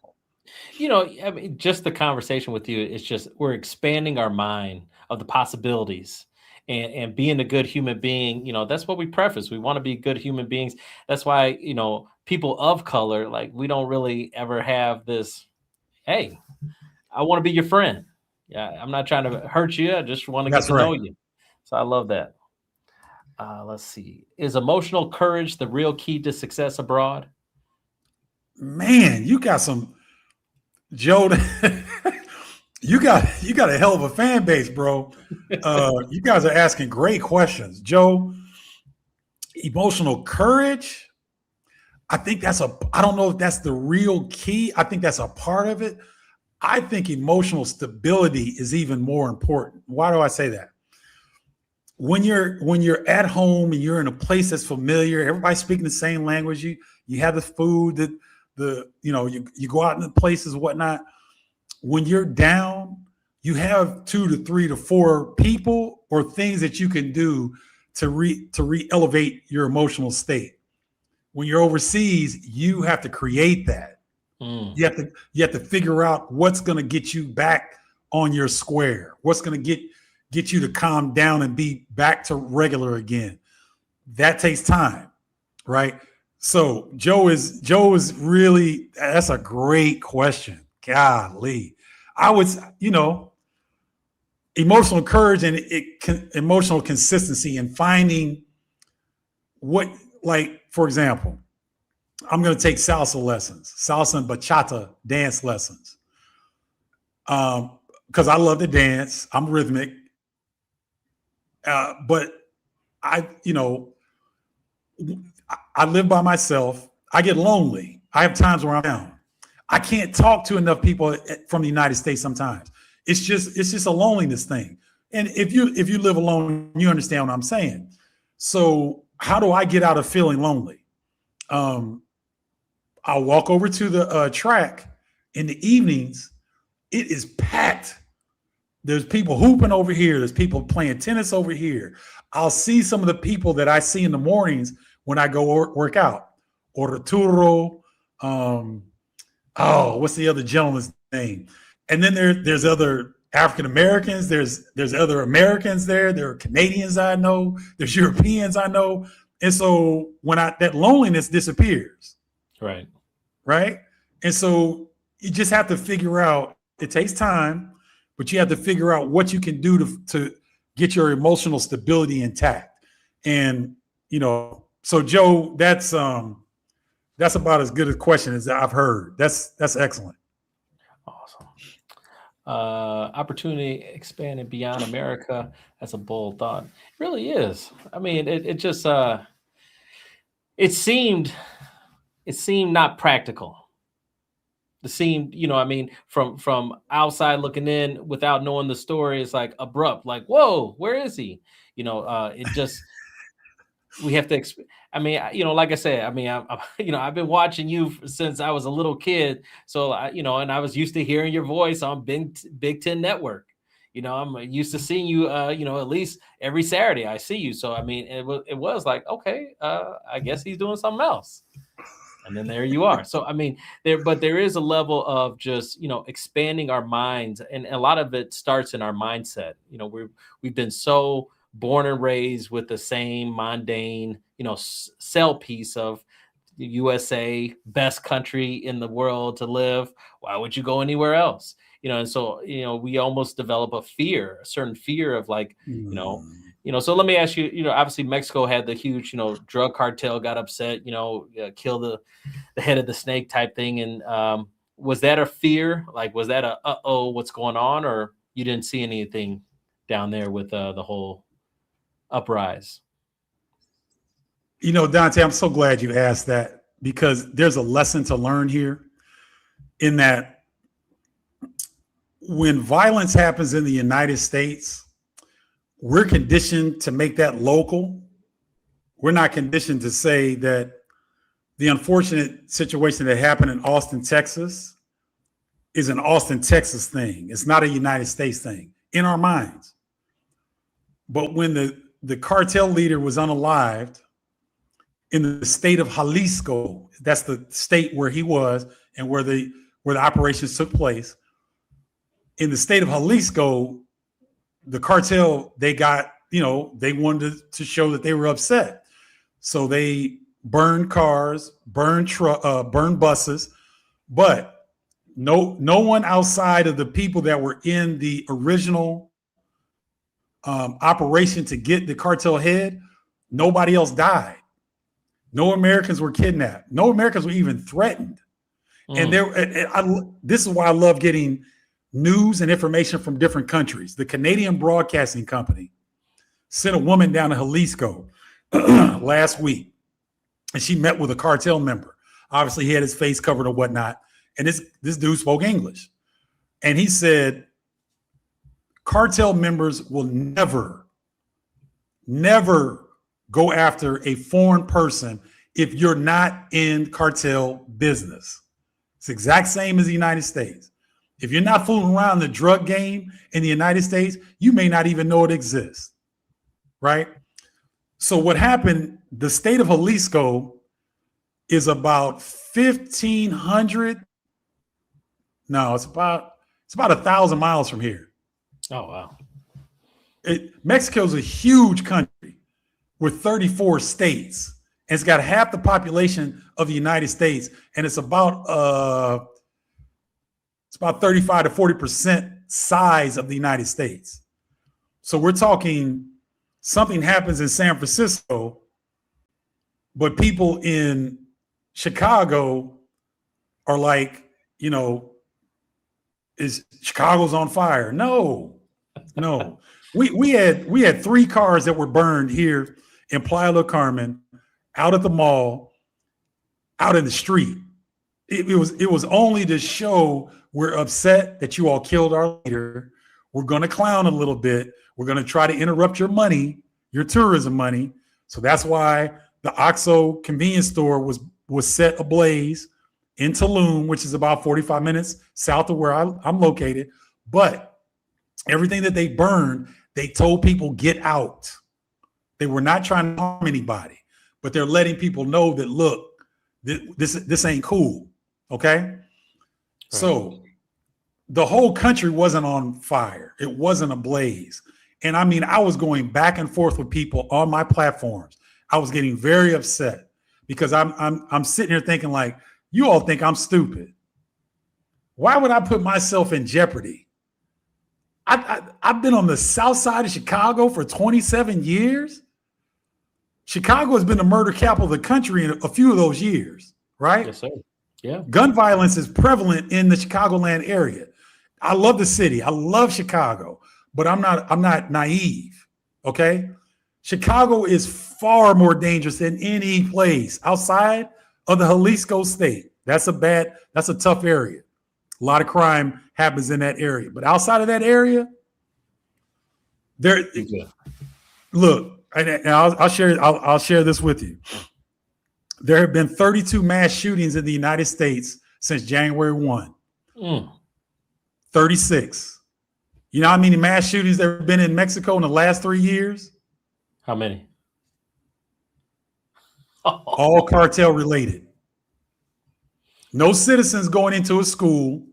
S1: I mean, just the conversation with you, it's just, we're expanding our mind of the possibilities and being a good human being. That's what we preface. We want to be good human beings. That's why, people of color, like, we don't really ever have this, hey, I want to be your friend. Yeah, I'm not trying to hurt you. I just want to get to know you. So I love that. Let's see. Is emotional courage the real key to success abroad?
S2: Man, you got some, Joe. you got a hell of a fan base, bro. You guys are asking great questions, Joe. Emotional courage. I think I don't know if that's the real key. I think that's a part of it. I think emotional stability is even more important. Why do I say that? When you're at home and you're in a place that's familiar, everybody's speaking the same language. You have the food that you go out in the places and whatnot. When you're down, you have 2 to 3 to 4 people or things that you can do to re-elevate your emotional state. When you're overseas, you have to create that. You have to figure out what's going to get you back on your square. What's going to get you to calm down and be back to regular again. That takes time, right? So Joe is really, that's a great question. Golly, I would, emotional courage and emotional consistency and finding what, like, for example, I'm going to take salsa and bachata dance lessons. Because I love to dance. I'm rhythmic. But I live by myself. I get lonely. I have times where I'm down. I can't talk to enough people from the United States sometimes. It's just a loneliness thing. And if you live alone, you understand what I'm saying. So how do I get out of feeling lonely? I'll walk over to the track in the evenings. It is packed. There's people hooping over here. There's people playing tennis over here. I'll see some of the people that I see in the mornings when I go work out. Orturo. What's the other gentleman's name? And then there's other African Americans. There's other Americans there. There are Canadians I know. There's Europeans I know. And so when that loneliness disappears.
S1: Right.
S2: Right. And so you just have to figure out, it takes time, but you have to figure out what you can do to get your emotional stability intact. And, so Joe, that's about as good a question as I've heard. That's excellent.
S1: Awesome. Opportunity expanding beyond America. That's a bold thought. It really is. I mean, it just, it seemed not practical. It seemed, from outside looking in without knowing the story, it's like abrupt, like, whoa, where is he? It just, we have to, like I said, I've been watching you since I was a little kid. So, and I was used to hearing your voice on Big Ten Network. I'm used to seeing you, at least every Saturday I see you. So, it was like, okay, I guess he's doing something else. And then there you are. So, there is a level of just, expanding our minds. And a lot of it starts in our mindset. We've been so born and raised with the same mundane, cell piece of the USA, best country in the world to live. Why would you go anywhere else? And so, we almost develop a certain fear of like, so let me ask you, obviously Mexico had the huge, drug cartel got upset, kill the head of the snake type thing. And was that a fear? Like, was that what's going on? Or you didn't see anything down there with the whole uprise?
S2: Dante, I'm so glad you asked that, because there's a lesson to learn here in that when violence happens in the United States, we're conditioned to make that local. We're not conditioned to say that the unfortunate situation that happened in Austin, Texas is an Austin, Texas thing. It's not a United States thing in our minds. But when the cartel leader was unalived in the state of Jalisco, that's the state where he was and where the operations took place. In the state of Jalisco, the cartel, they got, they wanted to show that they were upset. So they burned cars, burned buses, but no one outside of the people that were in the original operation to get the cartel head, nobody else died. No Americans were kidnapped. No Americans were even threatened. And this is why I love getting news and information from different countries. The Canadian Broadcasting Company sent a woman down to Jalisco last week, and she met with a cartel member. Obviously, he had his face covered or whatnot, and this dude spoke English. And he said, cartel members will never go after a foreign person if you're not in cartel business. It's the exact same as the United States. If you're not fooling around the drug game in the United States, you may not even know it exists, right? So what happened, the state of Jalisco is about 1,500. No, it's about 1,000 miles from here.
S1: Oh, wow.
S2: Mexico is a huge country with 34 states. And it's got half the population of the United States. And it's about 35 to 40% size of the United States. So we're talking something happens in San Francisco, but people in Chicago are like, is Chicago's on fire? No. We had 3 cars that were burned here in Playa del Carmen, out at the mall, out in the street. It was only to show we're upset that you all killed our leader. We're going to clown a little bit. We're going to try to interrupt your money, your tourism money. So that's why the OXXO convenience store was set ablaze in Tulum, which is about 45 minutes south of where I'm located. But everything that they burned, they told people get out. They were not trying to harm anybody, but they're letting people know that, look, this ain't cool. Okay. Right. So the whole country wasn't on fire. It wasn't ablaze. And I mean, I was going back and forth with people on my platforms. I was getting very upset because I'm sitting here thinking, like, you all think I'm stupid. Why would I put myself in jeopardy? I've been on the south side of Chicago for 27 years. Chicago has been the murder capital of the country in a few of those years, right?
S1: Yes, sir. Yeah.
S2: Gun violence is prevalent in the Chicagoland area. I love the city. I love Chicago, but I'm not naive. Okay. Chicago is far more dangerous than any place outside of the Jalisco state. That's a tough area. A lot of crime happens in that area, but outside of that area, look, and I'll share this with you. There have been 32 mass shootings in the United States since January 1. 36. You know how many mass shootings there have been in Mexico in the last 3 years?
S1: How many?
S2: All cartel related. No citizens going into a school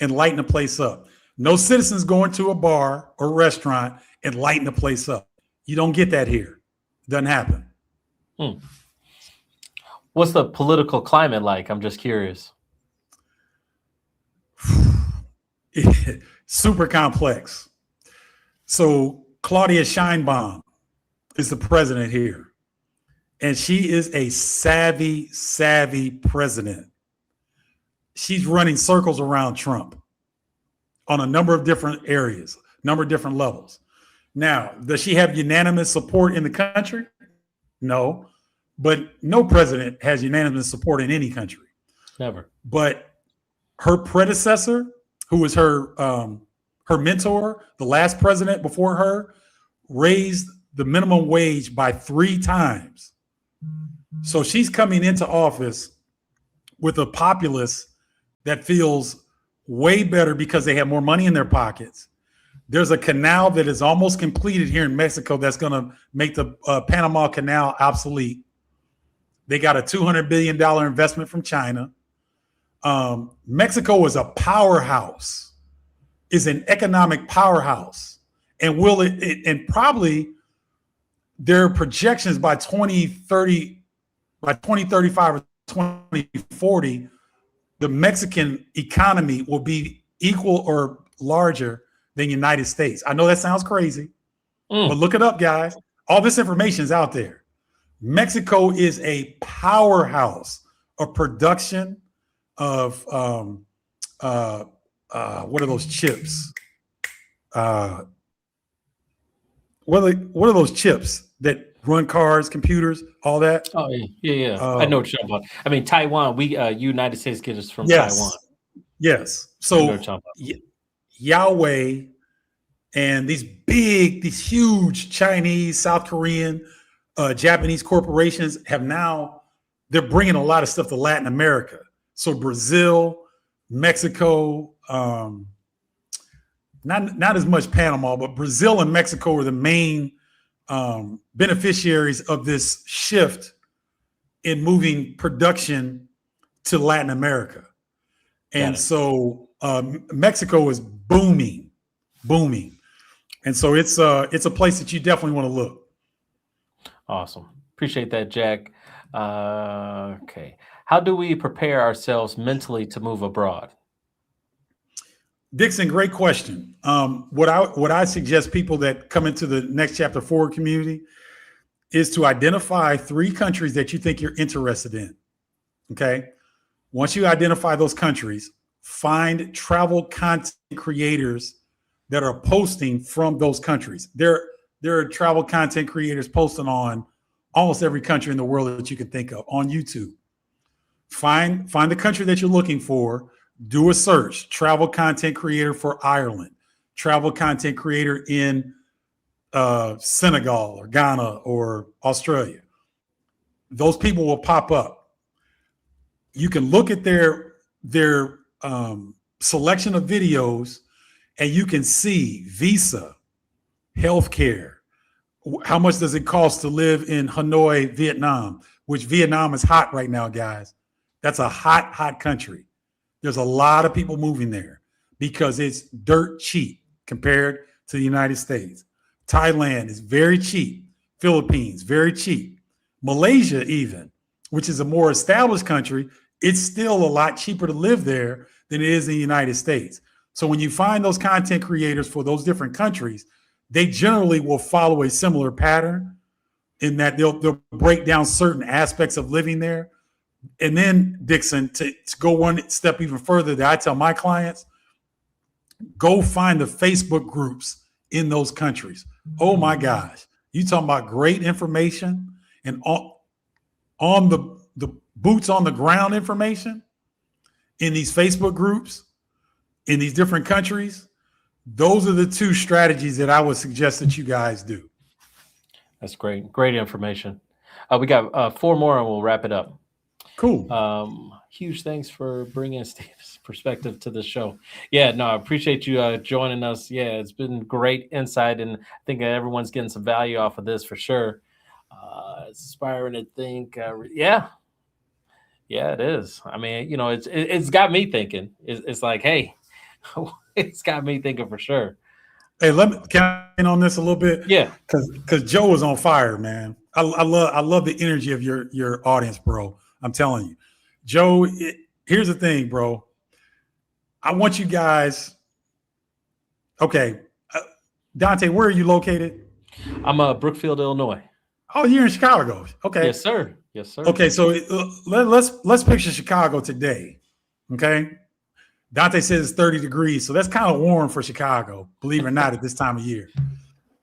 S2: and lighting the place up. No citizens going to a bar or restaurant and lighting the place up. You don't get that here. Doesn't happen.
S1: What's the political climate like? I'm just curious.
S2: Super complex. So Claudia Sheinbaum is the president here. And she is a savvy president. She's running circles around Trump on a number of different areas, number of different levels. Now, does she have unanimous support in the country? No, but no president has unanimous support in any country.
S1: Never.
S2: But her predecessor, who was her mentor, the last president before her, raised the minimum wage by 3 times. So she's coming into office with a populace that feels way better because they have more money in their pockets. There's a canal that is almost completed here in Mexico that's going to make the Panama Canal obsolete. They got a $200 billion investment from China. Mexico is a powerhouse, is an economic powerhouse. And will it and probably their projections by 2030, by 2035 or 2040, the Mexican economy will be equal or larger than the United States. I know that sounds crazy, but look it up, guys. All this information is out there. Mexico is a powerhouse of production of what are those chips? What are those chips that run cars, computers, all that?
S1: Oh yeah. I know what you're talking about. I mean, Taiwan. We United States get us from Taiwan.
S2: Yes. So Yahweh and these huge Chinese, South Korean, Japanese corporations they're bringing a lot of stuff to Latin America. So Brazil, Mexico, not as much Panama, but Brazil and Mexico are the main beneficiaries of this shift in moving production to Latin America. And so Mexico is booming. And so it's a place that you definitely want to look.
S1: Awesome. Appreciate that, Jack. Okay. How do we prepare ourselves mentally to move abroad?
S2: Dixon, great question. What I suggest people that come into the Next Chapter Forward community is to identify 3 countries that you think you're interested in. Okay. Once you identify those countries, find travel content creators that are posting from those countries. There are travel content creators posting on almost every country in the world that you can think of on YouTube. Find the country that you're looking for. Do a search. Travel content creator for Ireland, travel content creator in Senegal or Ghana or Australia. Those people will pop up. You can look at their selection of videos, and you can see visa, healthcare. How much does it cost to live in Hanoi, Vietnam? Which Vietnam is hot right now, guys. That's a hot, hot country. There's a lot of people moving there because it's dirt cheap compared to the United States. Thailand is very cheap. Philippines, very cheap. Malaysia, even, which is a more established country, it's still a lot cheaper to live there than it is in the United States. So when you find those content creators for those different countries, they generally will follow a similar pattern in that they'll break down certain aspects of living there. And then, Dixon, to go one step even further, that I tell my clients, go find the Facebook groups in those countries. Oh my gosh. You talking about great information and on the boots on the ground information in these Facebook groups in these different countries. Those are the two strategies that I would suggest that you guys do.
S1: That's great. Great information. We got 4 more and we'll wrap it up.
S2: Cool.
S1: Huge thanks for bringing Steve's perspective to the show. Yeah, no, I appreciate you joining us. Yeah, it's been great insight, and I think everyone's getting some value off of this for sure. It's inspiring to think. Yeah, it is. I mean, it's got me thinking. It's like, hey, it's got me thinking for sure.
S2: Hey, let me count in on this a little bit.
S1: Yeah,
S2: because Joe was on fire, man. I love the energy of your audience, bro. I'm telling you, Joe. Here's the thing, bro. I want you guys. Okay, Dante, where are you located?
S1: I'm Brookfield, Illinois.
S2: Oh, you're in Chicago. Okay.
S1: Yes, sir. Yes, sir.
S2: Okay, so let's picture Chicago today. Okay. Dante says it's 30 degrees, so that's kind of warm for Chicago, believe it or not, at this time of year.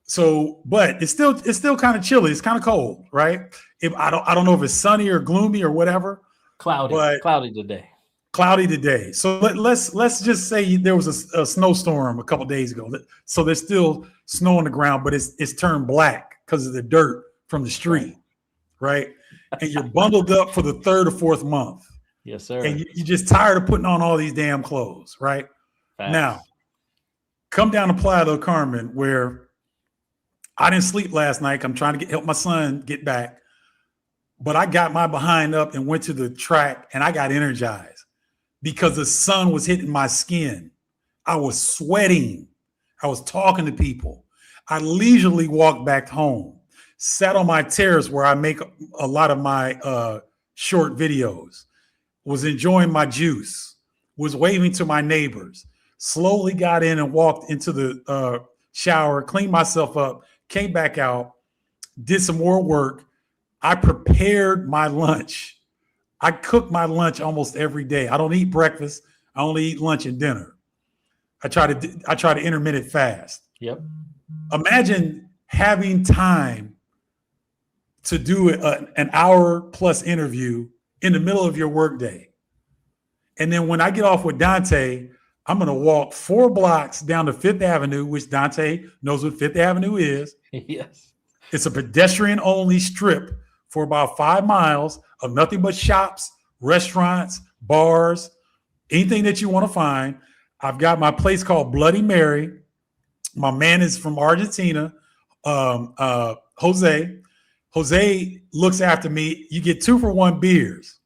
S2: So, but it's still kind of chilly. It's kind of cold, right? I don't know if it's sunny or gloomy or whatever.
S1: Cloudy today.
S2: Cloudy today. So let's just say there was a snowstorm a couple days ago. So there's still snow on the ground, but it's turned black because of the dirt from the street, right? And you're bundled up for the 3rd or 4th month.
S1: Yes, sir.
S2: And you're just tired of putting on all these damn clothes, right?
S1: Facts.
S2: Now, come down to Playa del Carmen, where I didn't sleep last night. I'm trying to help my son get back. But I got my behind up and went to the track, and I got energized because the sun was hitting my skin. I was sweating. I was talking to people. I leisurely walked back home, sat on my terrace where I make a lot of my short videos, was enjoying my juice, was waving to my neighbors, slowly got in and walked into the shower, cleaned myself up, came back out, did some more work. I prepared my lunch. I cook my lunch almost every day. I don't eat breakfast. I only eat lunch and dinner. I try to intermittent fast.
S1: Yep.
S2: Imagine having time to do an hour plus interview in the middle of your workday. And then when I get off with Dante, I'm going to walk 4 blocks down to 5th Avenue, which Dante knows what 5th Avenue is.
S1: Yes.
S2: It's a pedestrian only strip for about 5 miles of nothing but shops, restaurants, bars, anything that you want to find. I've got my place called Bloody Mary. My man is from Argentina, Jose. Jose looks after me. You get 2 for 1 beers.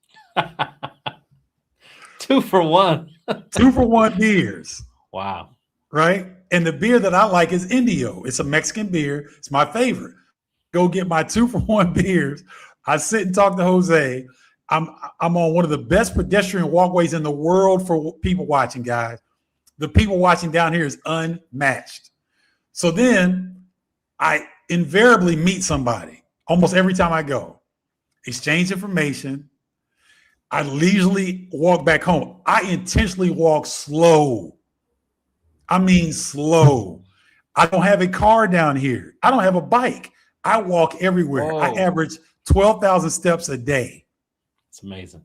S1: 2 for 1.
S2: 2 for 1 beers.
S1: Wow.
S2: Right? And the beer that I like is Indio. It's a Mexican beer. It's my favorite. Go get my 2 for 1 beers. I sit and talk to Jose. I'm on one of the best pedestrian walkways in the world for people watching, guys. The people watching down here is unmatched. So then I invariably meet somebody almost every time I go, exchange information. I leisurely walk back home. I intentionally walk slow. I mean slow. I don't have a car down here. I don't have a bike. I walk everywhere.
S1: Whoa.
S2: I average 12,000 steps a day.
S1: It's amazing.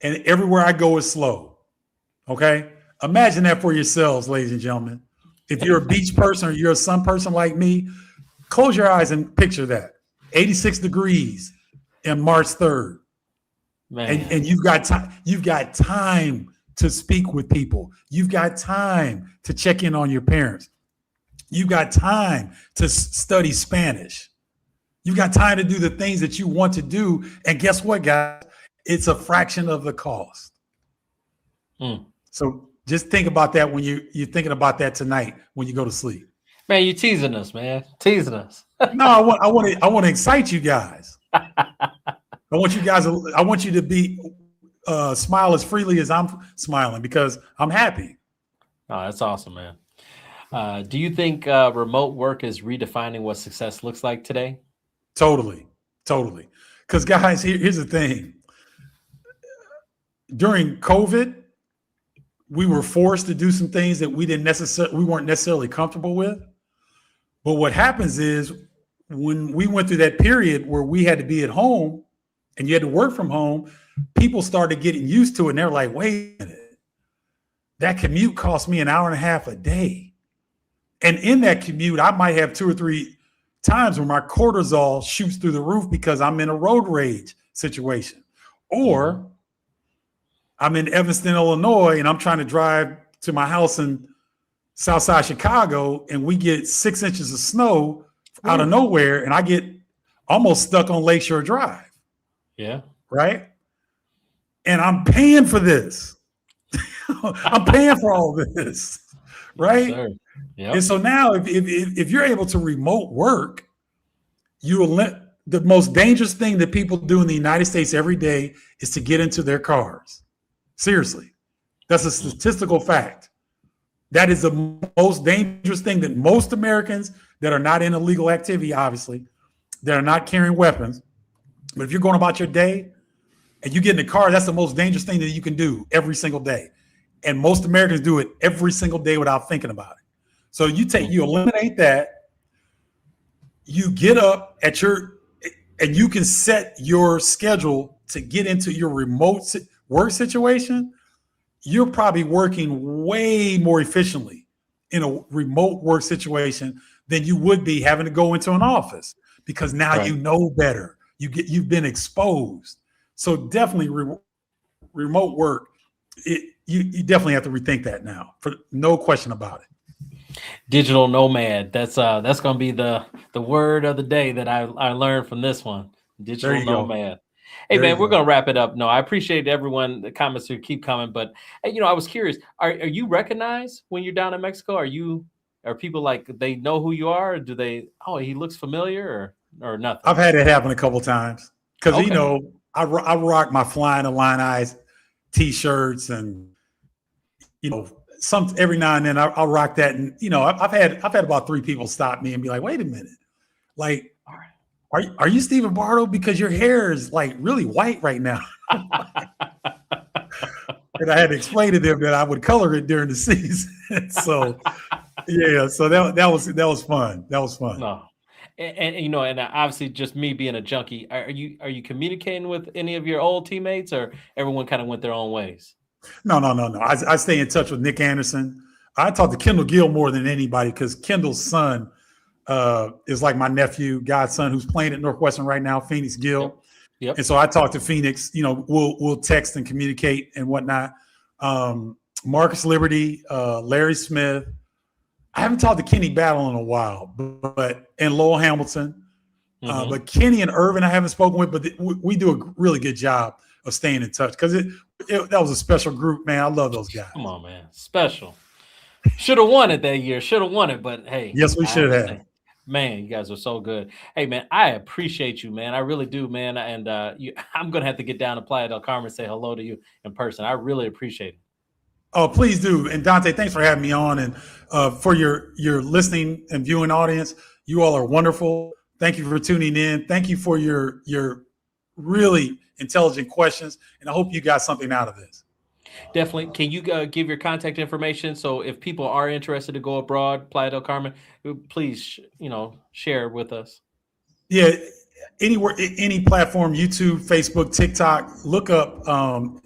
S2: And everywhere I go is slow. Okay? Imagine that for yourselves, ladies and gentlemen. If you're a beach person or you're a sun person like me, close your eyes and picture that. 86 degrees on March 3rd.
S1: Man.
S2: And you've got time. You've got time to speak with people. You've got time to check in on your parents. You've got time to study Spanish. You've got time to do the things that you want to do. And guess what, guys? It's a fraction of the cost. So just think about that when you're thinking about that tonight when you go to sleep.
S1: Man, you teasing us, man. Teasing us.
S2: No, I want to excite you guys. I want you to be smile as freely as I'm smiling because I'm happy.
S1: Oh, that's awesome, man. Do you think remote work is redefining what success looks like today?
S2: Totally. Because guys, here's the thing. During COVID, we were forced to do some things that we weren't necessarily comfortable with. But what happens is when we went through that period where we had to be at home and you had to work from home, people started getting used to it. And they're like, wait a minute, that commute cost me an hour and a half a day. And in that commute, I might have 2 or 3 times where my cortisol shoots through the roof because I'm in a road rage situation. Or I'm in Evanston, Illinois, and I'm trying to drive to my house in Southside Chicago, and we get 6 inches of snow out of nowhere, and I get almost stuck on Lakeshore Drive.
S1: Yeah.
S2: Right? And I'm paying for this. I'm paying for all this. Right?
S1: Yes, yep.
S2: And so now if you're able to remote work, the most dangerous thing that people do in the United States every day is to get into their cars. Seriously. That's a statistical fact. That is the most dangerous thing that most Americans that are not in illegal activity, obviously, that are not carrying weapons. But if you're going about your day and you get in the car, that's the most dangerous thing that you can do every single day. And most Americans do it every single day without thinking about it. So you eliminate that, you get up and you can set your schedule to get into your remote work situation. You're probably working way more efficiently in a remote work situation than you would be having to go into an office because now you know better. You've been exposed. So definitely remote work. You definitely have to rethink that now, for no question about it.
S1: Digital nomad. That's going to be the word of the day that I learned from this one. Digital nomad. Hey, man, we're going to wrap it up. No, I appreciate everyone. The comments who keep coming. But, I was curious. Are you recognized when you're down in Mexico? Are people like, they know who you are? Or do they, he looks familiar or nothing?
S2: I've had it happen a couple of times because, I rock my Flying Illini T-shirts and, every now and then I'll rock that. And, I've had about 3 people stop me and be like, wait a minute. Like, Are you Stephen Bardo? Because your hair is like really white right now. And I had to explain to them that I would color it during the season. So that was fun. That was fun.
S1: No. And obviously just me being a junkie, are you communicating with any of your old teammates or everyone kind of went their own ways?
S2: No. I stay in touch with Nick Anderson. I talk to Kendall Gill more than anybody because Kendall's son is like my nephew, godson, who's playing at Northwestern right now, Phoenix Gill.
S1: Yep.
S2: And so I talk to Phoenix, we'll text and communicate and whatnot. Marcus Liberty, Larry Smith. I haven't talked to Kenny Battle in a while, and Lowell Hamilton. But Kenny and Irvin I haven't spoken with, but we do a really good job of staying in touch because that was a special group, man. I love those guys.
S1: Come on, man. Special. Should have won it that year. Should have won it, but hey.
S2: Yes, we should have.
S1: Man, you guys are so good. Hey, man, I appreciate you, man. I really do, man. And I'm going to have to get down to Playa del Carmen and say hello to you in person. I really appreciate it.
S2: Oh, please do. And Dante, thanks for having me on. And for your listening and viewing audience, you all are wonderful. Thank you for tuning in. Thank you for your really intelligent questions. And I hope you got something out of this.
S1: Definitely. Can you give your contact information? So if people are interested to go abroad, Playa del Carmen, please, share with us.
S2: Yeah. Anywhere, any platform, YouTube, Facebook, TikTok, look up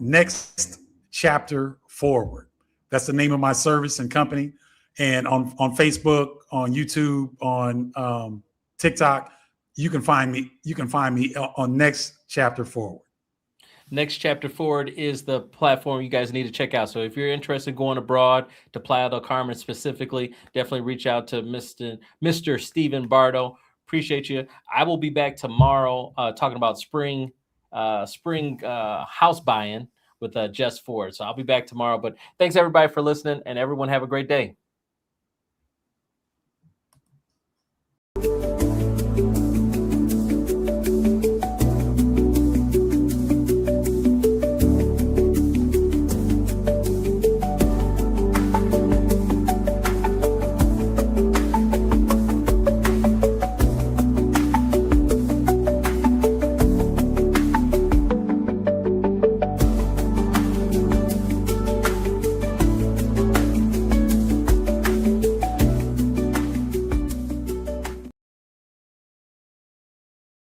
S2: Next Chapter Forward. That's the name of my service and company. and on Facebook, on YouTube, on TikTok. You can find me. You can find me on Next Chapter Forward.
S1: Next Chapter Forward is the platform you guys need to check out. So if you're interested in going abroad to Playa del Carmen specifically, definitely reach out to Mr. Stephen Bardo. Appreciate you. I will be back tomorrow talking about spring house buying with Jess Ford. So I'll be back tomorrow. But thanks everybody for listening, and everyone have a great day.